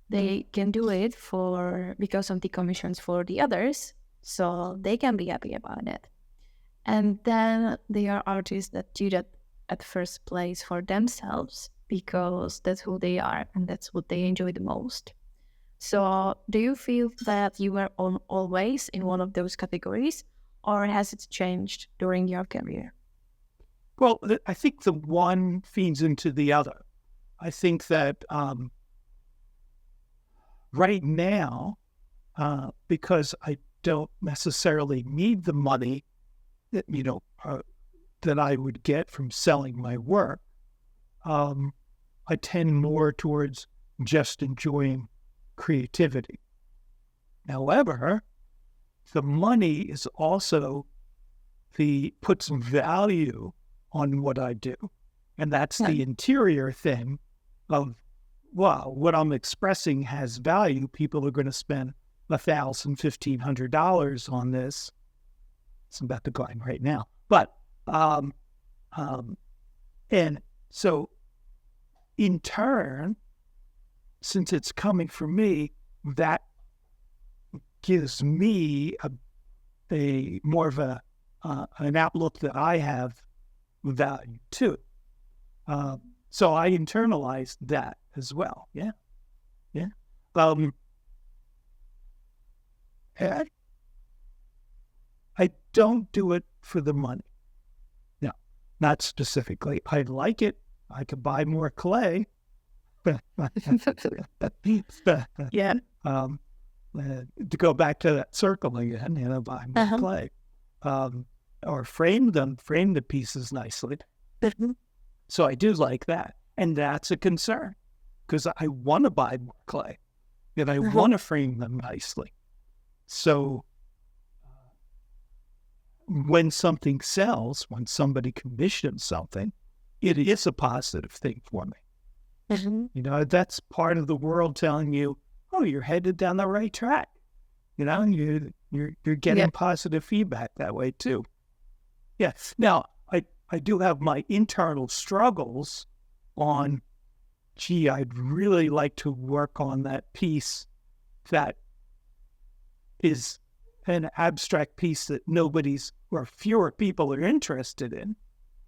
They can do it because of the commissions for the others, so they can be happy about it. And then there are artists that do that at first place for themselves because that's who they are and that's what they enjoy the most. So do you feel that you were always in one of those categories, or has it changed during your career? Well, I think the one feeds into the other. I think that right now, because I don't necessarily need the money that, that I would get from selling my work, I tend more towards just enjoying creativity. However, the money is also puts value on what I do. And that's the interior thing of, wow, what I'm expressing has value. People are going to spend $1,000, $1,500 on this. It's about to go in right now. But, and so in turn, since it's coming from me, that gives me a more of an outlook that I have value to. So I internalized that as well. Yeah. And I don't do it for the money. No, not specifically. I like it. I could buy more clay. Yeah. To go back to that circle again, buy more clay. Or frame the pieces nicely. So I do like that. And that's a concern because I want to buy more clay and I want to frame them nicely. So when something sells, when somebody commissions something, it is a positive thing for me. That's part of the world telling you, oh, you're headed down the right track. You're getting positive feedback that way too. Yes. Now, I do have my internal struggles on, I'd really like to work on that piece that is an abstract piece that or fewer people are interested in.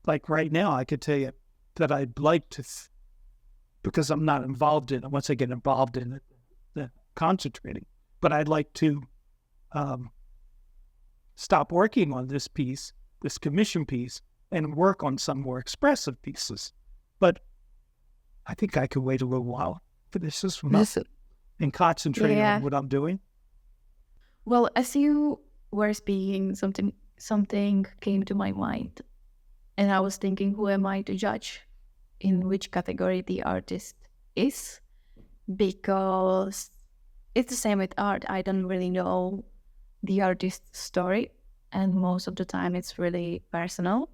Like right now, I could tell you that I'd like to, because I'm not involved in it. Once I get involved in it, then concentrating. But I'd like to stop working on this piece, this commission piece, and work on some more expressive pieces. But I think I could wait a little while for this and concentrate on what I'm doing. Well, as you were speaking, something came to my mind. And I was thinking, who am I to judge in which category the artist is? Because it's the same with art. I don't really know the artist's story. And most of the time, it's really personal.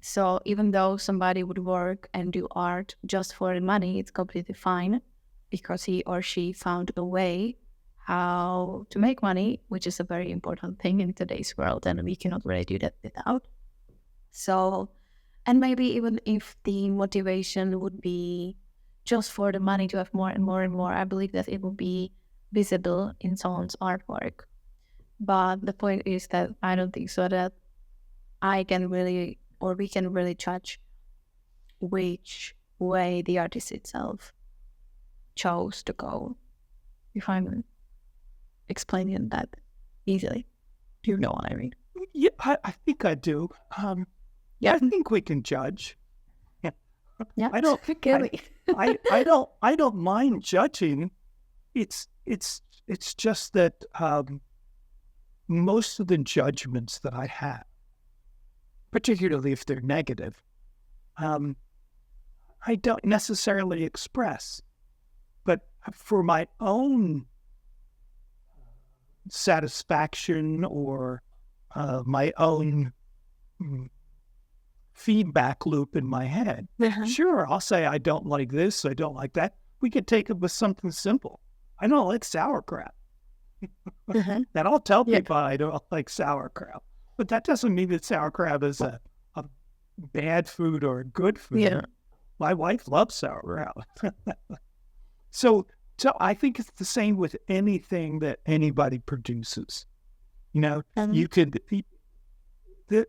So even though somebody would work and do art just for the money, it's completely fine because he or she found a way how to make money, which is a very important thing in today's world, and we cannot really do that without. So, and maybe even if the motivation would be just for the money to have more and more and more, I believe that it would be visible in someone's artwork. But the point is that I don't think so that I can really, or we can really judge which way the artist itself chose to go, if I'm explaining that easily. Do you know what I mean? Yeah, I think I do. I think we can judge. Yeah, I don't. I don't mind judging. It's just that most of the judgments that I have, particularly if they're negative, I don't necessarily express. But for my own satisfaction or my own feedback loop in my head, sure, I'll say I don't like this, I don't like that. We could take it with something simple. I don't like sauerkraut. And I'll tell people I don't like sauerkraut. But that doesn't mean that sauerkraut is a bad food or a good food. Yeah. My wife loves sauerkraut. So I think it's the same with anything that anybody produces. You could, it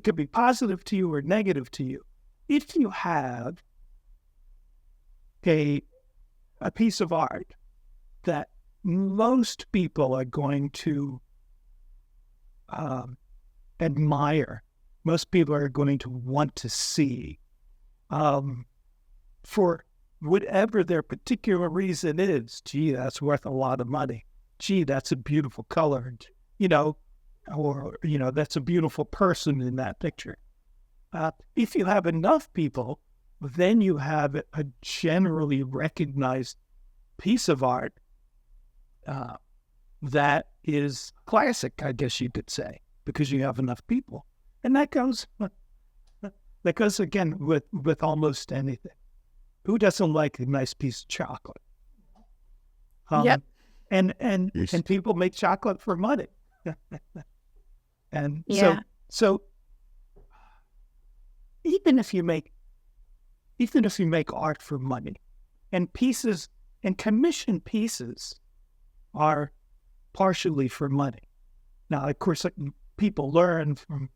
could be positive to you or negative to you. If you have a piece of art that most people are going to admire, most people are going to want to see, for whatever their particular reason is. Gee, that's worth a lot of money. Gee, that's a beautiful color, or, that's a beautiful person in that picture. If you have enough people, then you have a generally recognized piece of art that is classic, I guess you could say, because you have enough people. And that goes again with almost anything. Who doesn't like a nice piece of chocolate? Yep. And people make chocolate for money. And so even if you make art for money, and pieces and commission pieces are partially for money. Now, of course, people learn from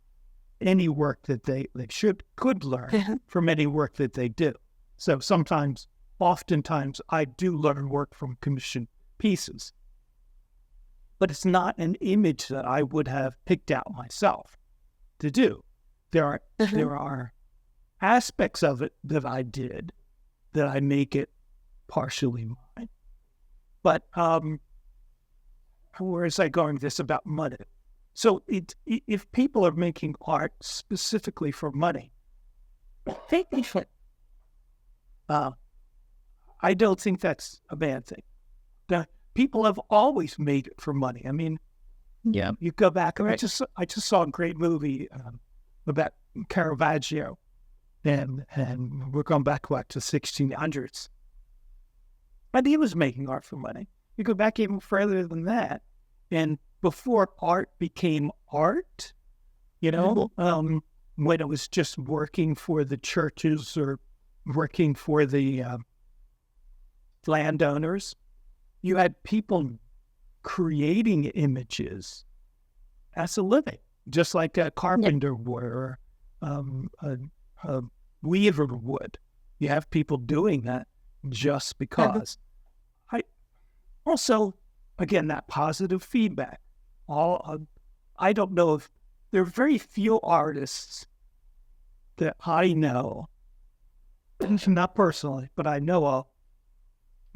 any work that they could learn from any work that they do. So oftentimes, I do learn work from commissioned pieces. But it's not an image that I would have picked out myself to do. There are aspects of it that I did that I make it partially mine. But where is I going with this about money? So if people are making art specifically for money, I don't think that's a bad thing. People have always made it for money. I mean, you go back. Right. I just saw a great movie about Caravaggio, and we're going back to the 1600s. But he was making art for money. You go back even further than that, and before art became art, when it was just working for the churches or working for the landowners, you had people creating images as a living, just like a carpenter would or a weaver would. You have people doing that just because. Also, again, that positive feedback. I don't know if there are very few artists that I know, not personally, but I know of,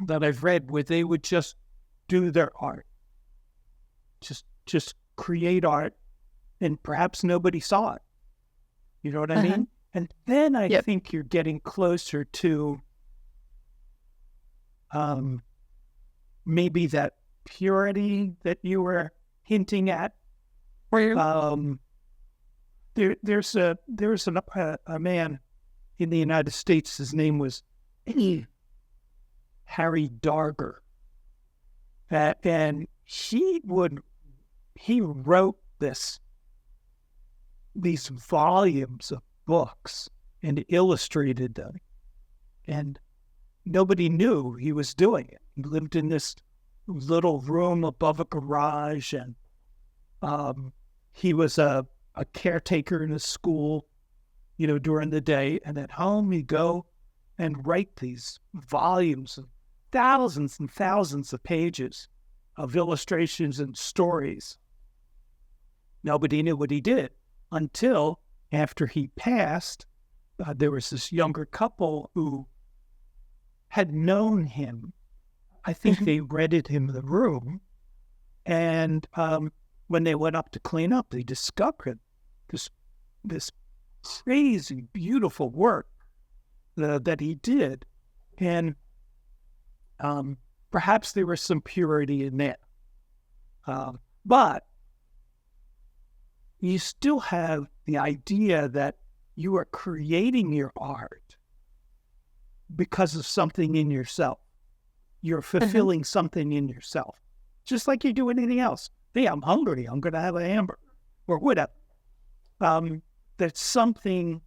that I've read where they would just do their art, just create art, and perhaps nobody saw it. You know what I mean? And then I think you're getting closer to maybe that purity that you were hinting at. There's a man in the United States. His name was Harry Darger, and he wrote these volumes of books and illustrated them, and nobody knew he was doing it. He lived in this little room above a garage, and he was a caretaker in a school, during the day, and at home he'd go and write these volumes of thousands and thousands of pages of illustrations and stories. Nobody knew what he did until after he passed. There was this younger couple who had known him. I think they rented him the room, and when they went up to clean up, they discovered this crazy, beautiful work that he did, and perhaps there was some purity in that. But you still have the idea that you are creating your art because of something in yourself. You're fulfilling something in yourself, just like you do anything else. Hey, I'm hungry. I'm going to have a hamburger or whatever. That's something.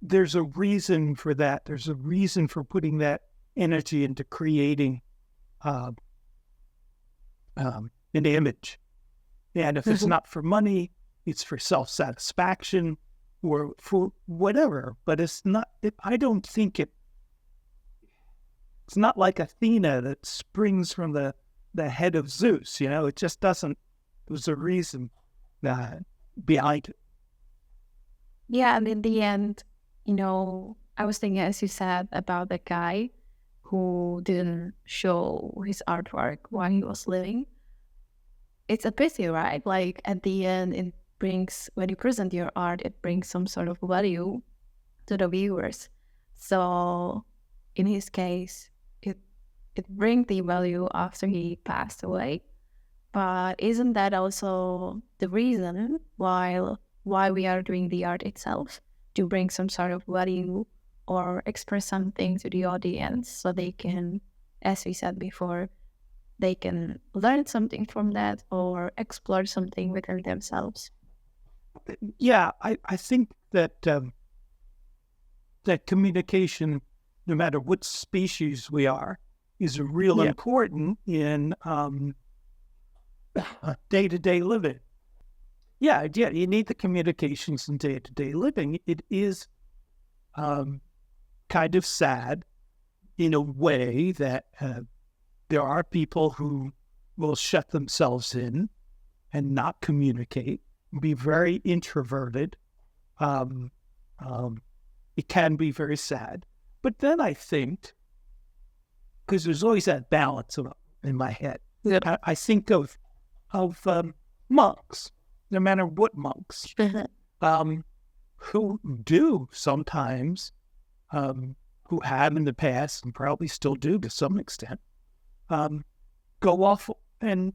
There's a reason for that. There's a reason for putting that energy into creating an image. And if it's not for money, it's for self-satisfaction or for whatever. But it's not. I don't think it. It's not like Athena that springs from the head of Zeus. It just doesn't. There's a reason behind it. Yeah, and in the end, I was thinking, as you said, about the guy who didn't show his artwork while he was living. It's a pity, right? Like at the end, it brings, when you present your art, it brings some sort of value to the viewers. So in his case, it brings the value after he passed away. But isn't that also the reason why we are doing the art itself? To bring some sort of value or express something to the audience so they can, as we said before, they can learn something from that or explore something within themselves. Yeah, I think that that communication, no matter what species we are, is real important in day-to-day living. Yeah, you need the communications in day-to-day living. It is kind of sad in a way that there are people who will shut themselves in and not communicate, be very introverted. It can be very sad. But then I think, because there's always that balance in my head, I think of monks, no matter what monks, who do sometimes, who have in the past and probably still do to some extent, go off and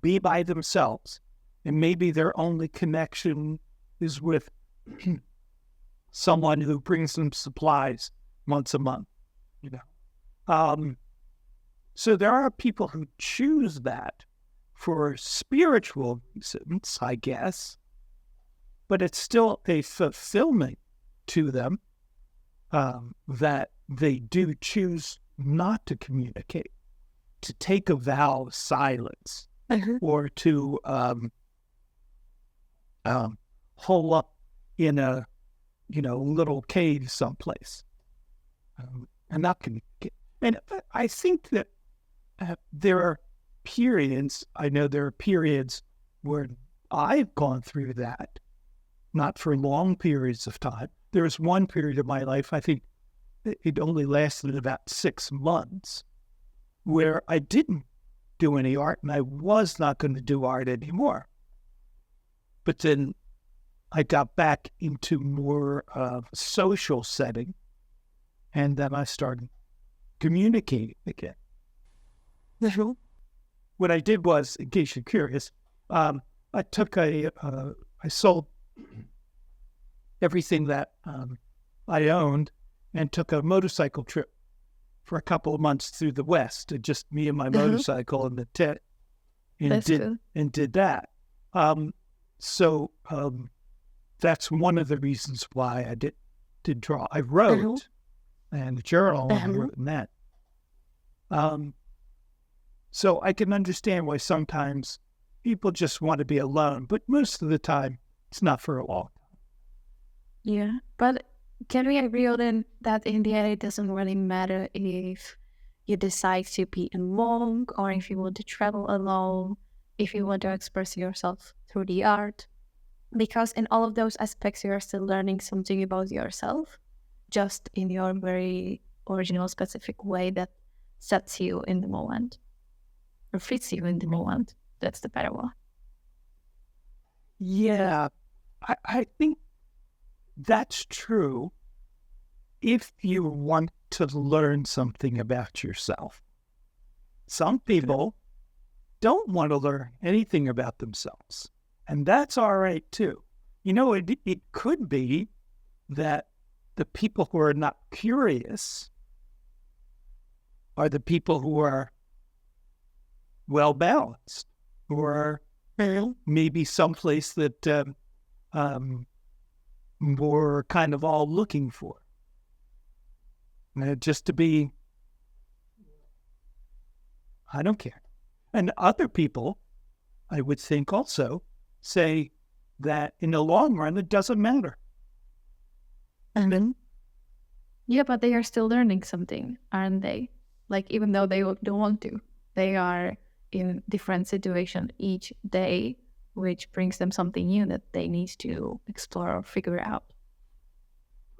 be by themselves. And maybe their only connection is with someone who brings them supplies once a month, So there are people who choose that for spiritual reasons, I guess, but it's still a fulfillment to them that they do choose not to communicate, to take a vow of silence, or to hole up in a little cave someplace and not communicate. And I think that there are periods, where I've gone through that, not for long periods of time. There was one period of my life, I think it only lasted about 6 months, where I didn't do any art and I was not going to do art anymore. But then I got back into more social setting, and then I started communicating again. What I did was, in case you're curious, I sold everything that I owned and took a motorcycle trip for a couple of months through the West, just me and my motorcycle and the tent, and did that. So that's one of the reasons why I did draw. I wrote and the journal, and I wrote in that. So I can understand why sometimes people just want to be alone, but most of the time it's not for a long time. Yeah, but can we agree on that in the end it doesn't really matter if you decide to be a monk or if you want to travel alone, if you want to express yourself through the art, because in all of those aspects you are still learning something about yourself, just in your very original, specific way that sets you in the moment or fits you in the moment. That's the better one. Yeah, I think that's true if you want to learn something about yourself. Some people don't want to learn anything about themselves, and that's all right too. It could be that the people who are not curious are the people who are well-balanced, who are maybe someplace that we're kind of all looking for. Just to be, I don't care. And other people, I would think also, say that in the long run, it doesn't matter. And then? Yeah, but they are still learning something, aren't they? Like, even though they don't want to, they are in different situation each day, which brings them something new that they need to explore or figure out.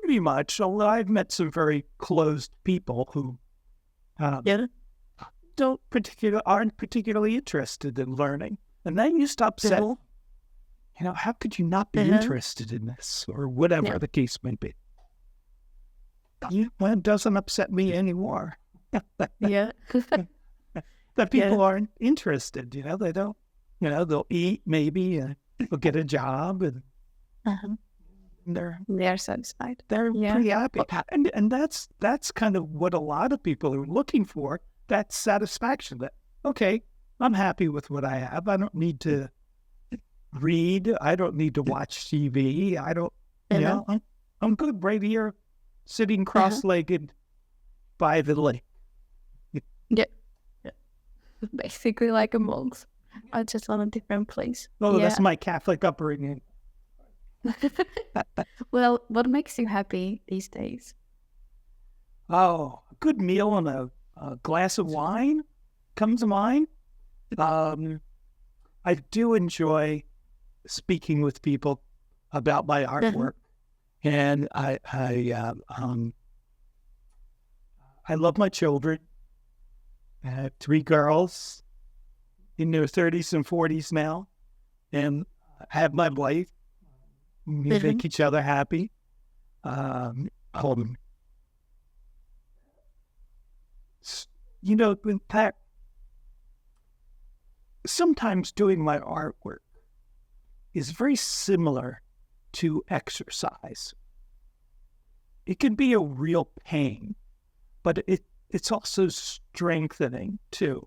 Pretty much. Although I've met some very closed people who aren't particularly interested in learning, and that used to upset. How could you not be interested in this, or whatever the case may be? Well, it doesn't upset me anymore. That people aren't interested. They don't. They'll eat maybe, and they'll get a job, and they're satisfied. They're pretty happy, and that's kind of what a lot of people are looking for. That satisfaction. That okay, I'm happy with what I have. I don't need to read. I don't need to watch TV. I don't. I'm good right here, sitting cross-legged by the lake. Yeah. Basically like a monk. I'm just on a different place. Oh, that's my Catholic upbringing. Well, what makes you happy these days? Oh, a good meal and a glass of wine comes to mind. I do enjoy speaking with people about my artwork, and I love my children. I have 3 girls in their 30s and 40s now, and I have my wife. We make each other happy. In fact, sometimes doing my artwork is very similar to exercise. It can be a real pain, but it's also strengthening too.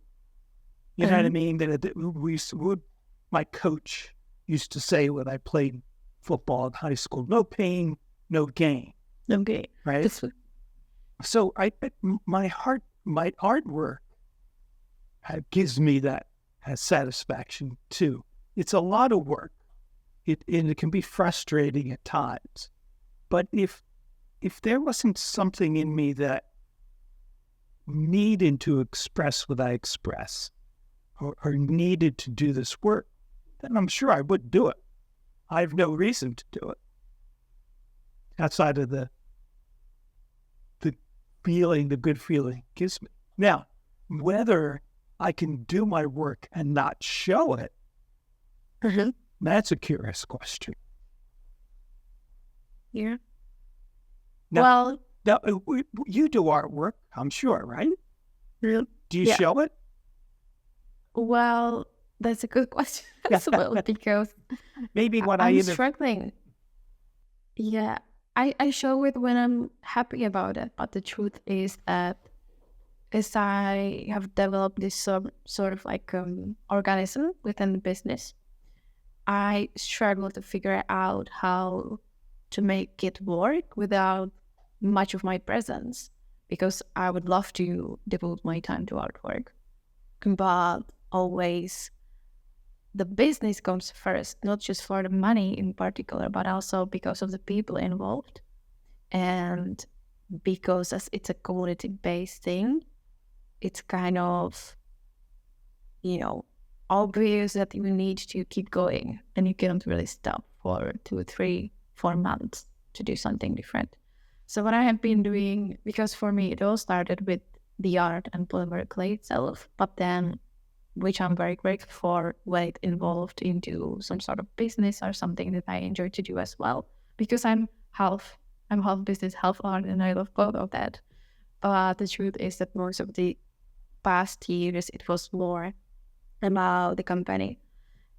You know what I mean? My coach used to say when I played football in high school, no pain, no gain. Okay. Right? So my artwork gives me that satisfaction too. It's a lot of work. And it can be frustrating at times. But if there wasn't something in me that needed to express what I express, or needed to do this work, then I'm sure I would do it. I have no reason to do it outside of the good feeling it gives me. Now, whether I can do my work and not show it, that's a curious question. Yeah. Now, you do artwork, I'm sure, right? Yeah. Do you show it? Well, that's a good question as well, because maybe when I'm struggling. Yeah, I show it when I'm happy about it, but the truth is that as I have developed this sort of like organism within the business, I struggle to figure out how to make it work without much of my presence, because I would love to devote my time to artwork, but always the business comes first, not just for the money in particular, but also because of the people involved. And because as it's a community-based thing, it's kind of, obvious that you need to keep going, and you can't really stop for 2, 3, 4 months to do something different. So what I have been doing, because for me it all started with the art and polymer clay itself, but then, which I'm very grateful for, when it evolved into some sort of business or something that I enjoy to do as well, because I'm half business, half art, and I love both of that. But the truth is that most of the past years it was more about the company,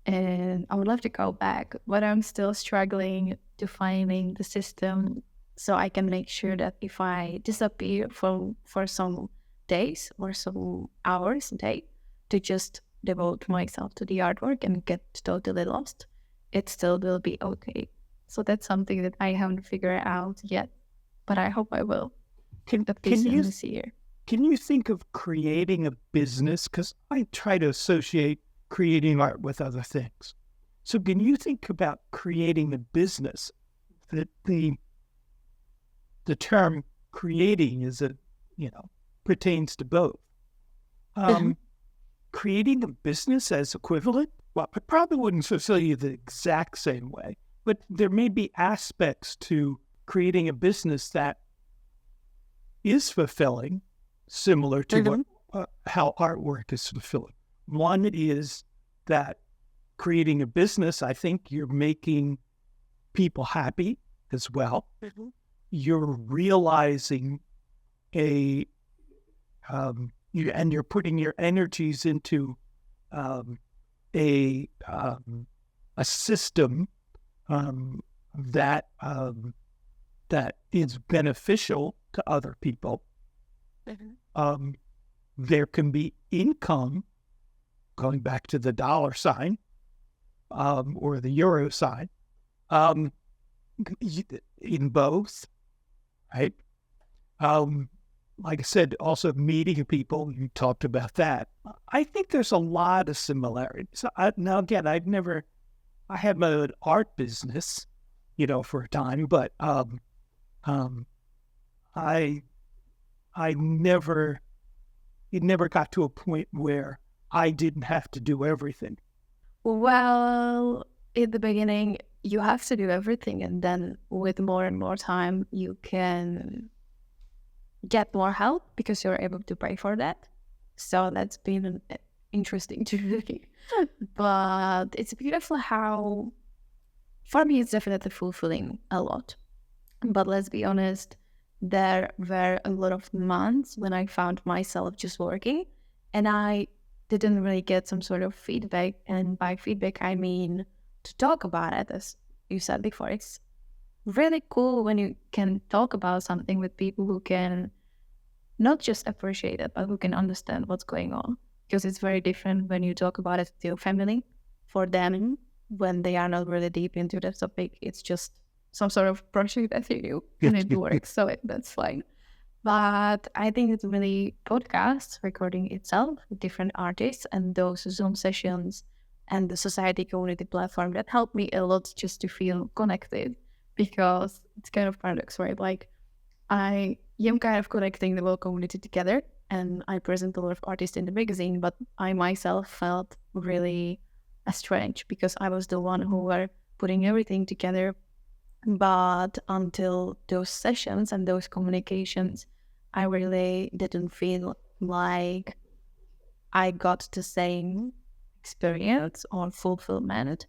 and I would love to go back, but I'm still struggling to finding the system so I can make sure that if I disappear for some days or some hours a day to just devote myself to the artwork and get totally lost, it still will be okay. So that's something that I haven't figured out yet, but I hope I will. This year. Can you think of creating a business? Because I try to associate creating art with other things. So can you think about creating a business? That the term creating is pertains to both. Creating a business as equivalent, well, I probably wouldn't fulfill you the exact same way, but there may be aspects to creating a business that is fulfilling, similar to how artwork is fulfilling. One is that creating a business, I think you're making people happy as well. You're realizing and you're putting your energies into a system that is beneficial to other people. There can be income, going back to the dollar sign or the euro sign, in both, right? Like I said, also meeting people, you talked about that. I think there's a lot of similarities. Now, again, I had my own art business, for a time, but it never got to a point where I didn't have to do everything. Well, in the beginning, you have to do everything, and then with more and more time, you can get more help because you're able to pay for that. So that's been interesting to see. But it's beautiful how, for me, it's definitely fulfilling a lot. But let's be honest, there were a lot of months when I found myself just working and I didn't really get some sort of feedback. And by feedback, I mean to talk about it, as you said before. It's really cool when you can talk about something with people who can not just appreciate it, but who can understand what's going on. Because it's very different when you talk about it with your family. For them, when they are not really deep into the topic, it's just some sort of project that you do and it works, so that's fine. But I think it's really podcast recording itself with different artists and those Zoom sessions and the society community platform that helped me a lot just to feel connected, because it's kind of paradox, right? Like I am kind of connecting the whole community together and I present a lot of artists in the magazine, but I myself felt really strange because I was the one who were putting everything together. But until those sessions and those communications, I really didn't feel like I got the same experience or fulfillment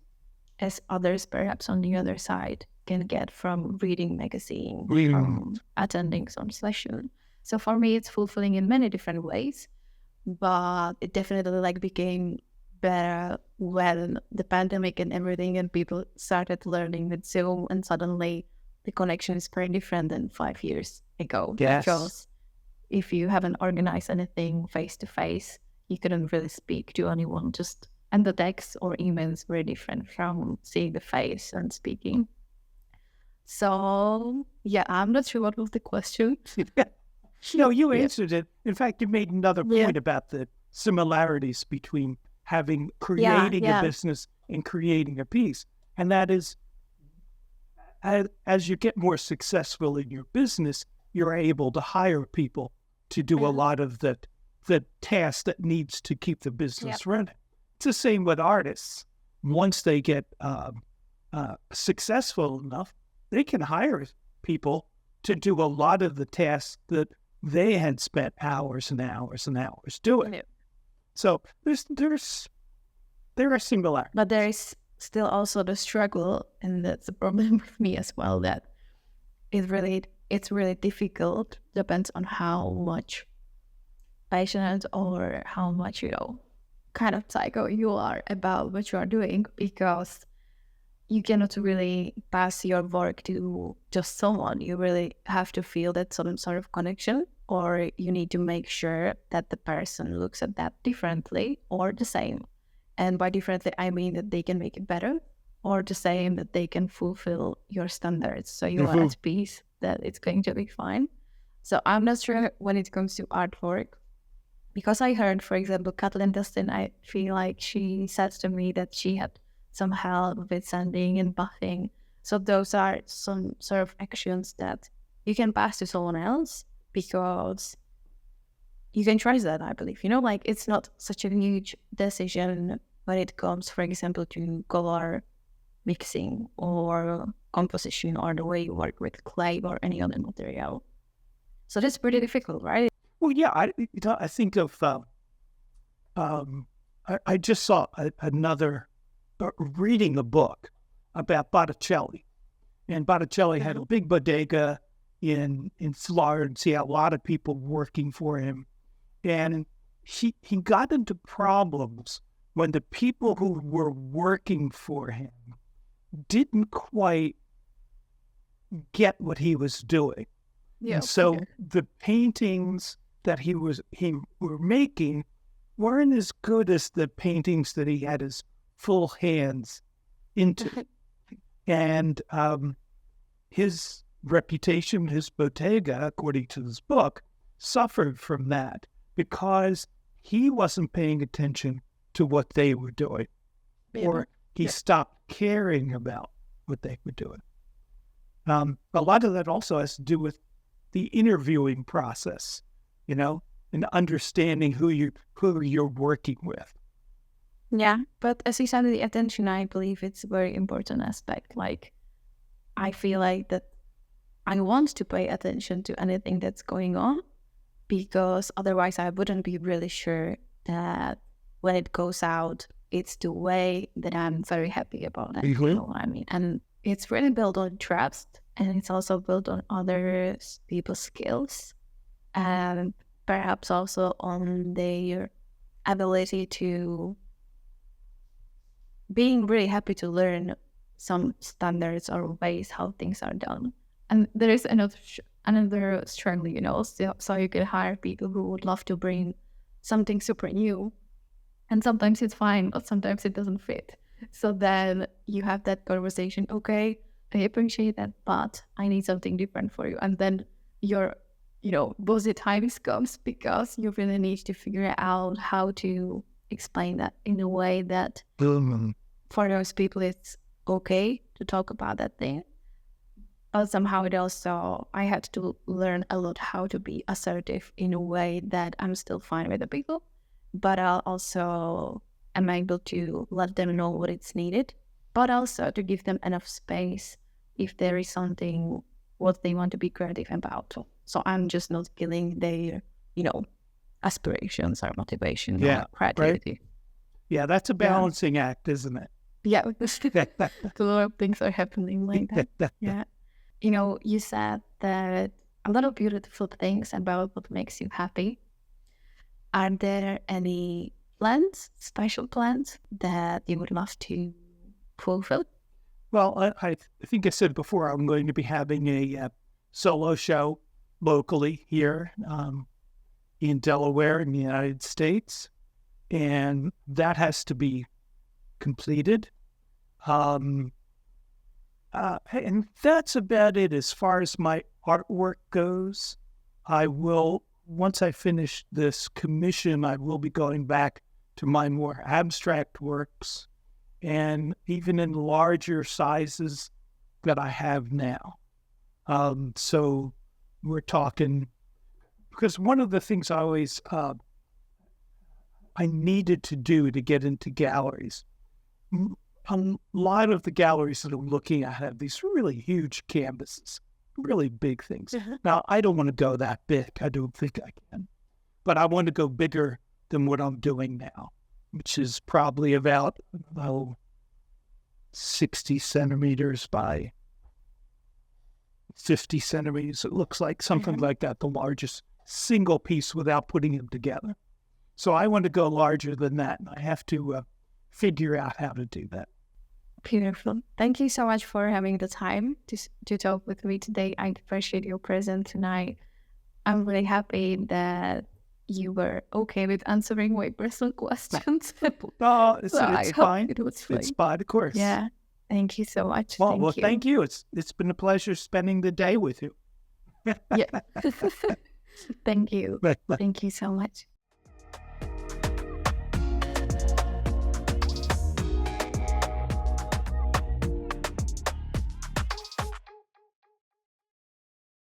as others perhaps on the other side can get from reading magazine, from attending some session. So for me, it's fulfilling in many different ways, but it definitely became better when the pandemic and everything and people started learning with Zoom, and suddenly the connection is very different than 5 years ago. Yes. Because if you haven't organized anything face to face, you couldn't really speak to anyone, and the text or email is very different from seeing the face and speaking. So yeah, I'm not sure what was the question. No, you answered it. In fact, you made another point about the similarities between creating a business and creating a piece. And that is, as you get more successful in your business, you're able to hire people to do a lot of the tasks that needs to keep the business running. It's the same with artists. Once they get successful enough, they can hire people to do a lot of the tasks that they had spent hours and hours and hours doing. Yeah. So there are similarities. But there is still also the struggle, and that's a problem with me as well, that it's really difficult, depends on how much passionate or how much, kind of psycho you are about what you are doing, because you cannot really pass your work to just someone. You really have to feel that some sort of connection, or you need to make sure that the person looks at that differently or the same. And by differently, I mean that they can make it better, or the same, that they can fulfill your standards. So you are at peace that it's going to be fine. So I'm not sure when it comes to artwork, because I heard, for example, Kathleen Dustin, I feel like she said to me that she had some help with sanding and buffing. So those are some sort of actions that you can pass to someone else, because you can trust that, I believe. Like it's not such a huge decision when it comes, for example, to color mixing or composition or the way you work with clay or any other material. So that's pretty difficult, right? Well, yeah, I think of, I just saw reading a book about Botticelli. And Botticelli had a big bodega in Florence. He had a lot of people working for him. And he got into problems when the people who were working for him didn't quite get what he was doing. Yeah. And so the paintings that he were making weren't as good as the paintings that he had his full hands into. And his reputation, his bodega, according to this book, suffered from that because he wasn't paying attention to what they were doing, or he stopped caring about what they were doing. A lot of that also has to do with the interviewing process, and understanding who you're working with. Yeah, but as you said, the attention, I believe it's a very important aspect. Like, I feel like that I want to pay attention to anything that's going on, because otherwise I wouldn't be really sure that when it goes out, it's the way that I'm very happy about it. Mm-hmm. You know what I mean? And it's really built on trust, and it's also built on other people's skills, and perhaps also on their ability to being really happy to learn some standards or ways how things are done. And there is another struggle, so you can hire people who would love to bring something super new, and sometimes it's fine, but sometimes it doesn't fit. So then you have that conversation, okay, I appreciate that, but I need something different for you. And then your, busy times comes because you really need to figure out how to explain that in a way that for those people it's okay to talk about that thing. But somehow I had to learn a lot how to be assertive in a way that I'm still fine with the people, but I'll also am able to let them know what it's needed, but also to give them enough space if there is something what they want to be creative about. So I'm just not killing their, aspirations or motivation or creativity. Right? Yeah, that's a balancing act, isn't it? Yeah, a lot of things are happening like that. Yeah. You said that a lot of beautiful things about what makes you happy. Are there any plans, special plans that you would love to fulfill? Well, I think I said before, I'm going to be having a solo show locally here in Delaware in the United States, and that has to be completed. And that's about it as far as my artwork goes. Once I finish this commission, I will be going back to my more abstract works, and even in larger sizes that I have now. So we're talking, because one of the things I always, I needed to do to get into galleries, a lot of the galleries that I'm looking at have these really huge canvases, really big things. Now, I don't want to go that big. I don't think I can. But I want to go bigger than what I'm doing now, which is probably about 60 centimeters by 50 centimeters. It looks like something like that, the largest single piece without putting them together. So I want to go larger than that, and I have to figure out how to do that. Beautiful. Thank you so much for having the time to talk with me today. I appreciate your presence tonight. I'm really happy that you were okay with answering my personal questions. Oh, it's fine. It's fine, of course. Yeah. Thank you so much. Well, thank you. It's been a pleasure spending the day with you. Yeah. Thank you. Thank you so much.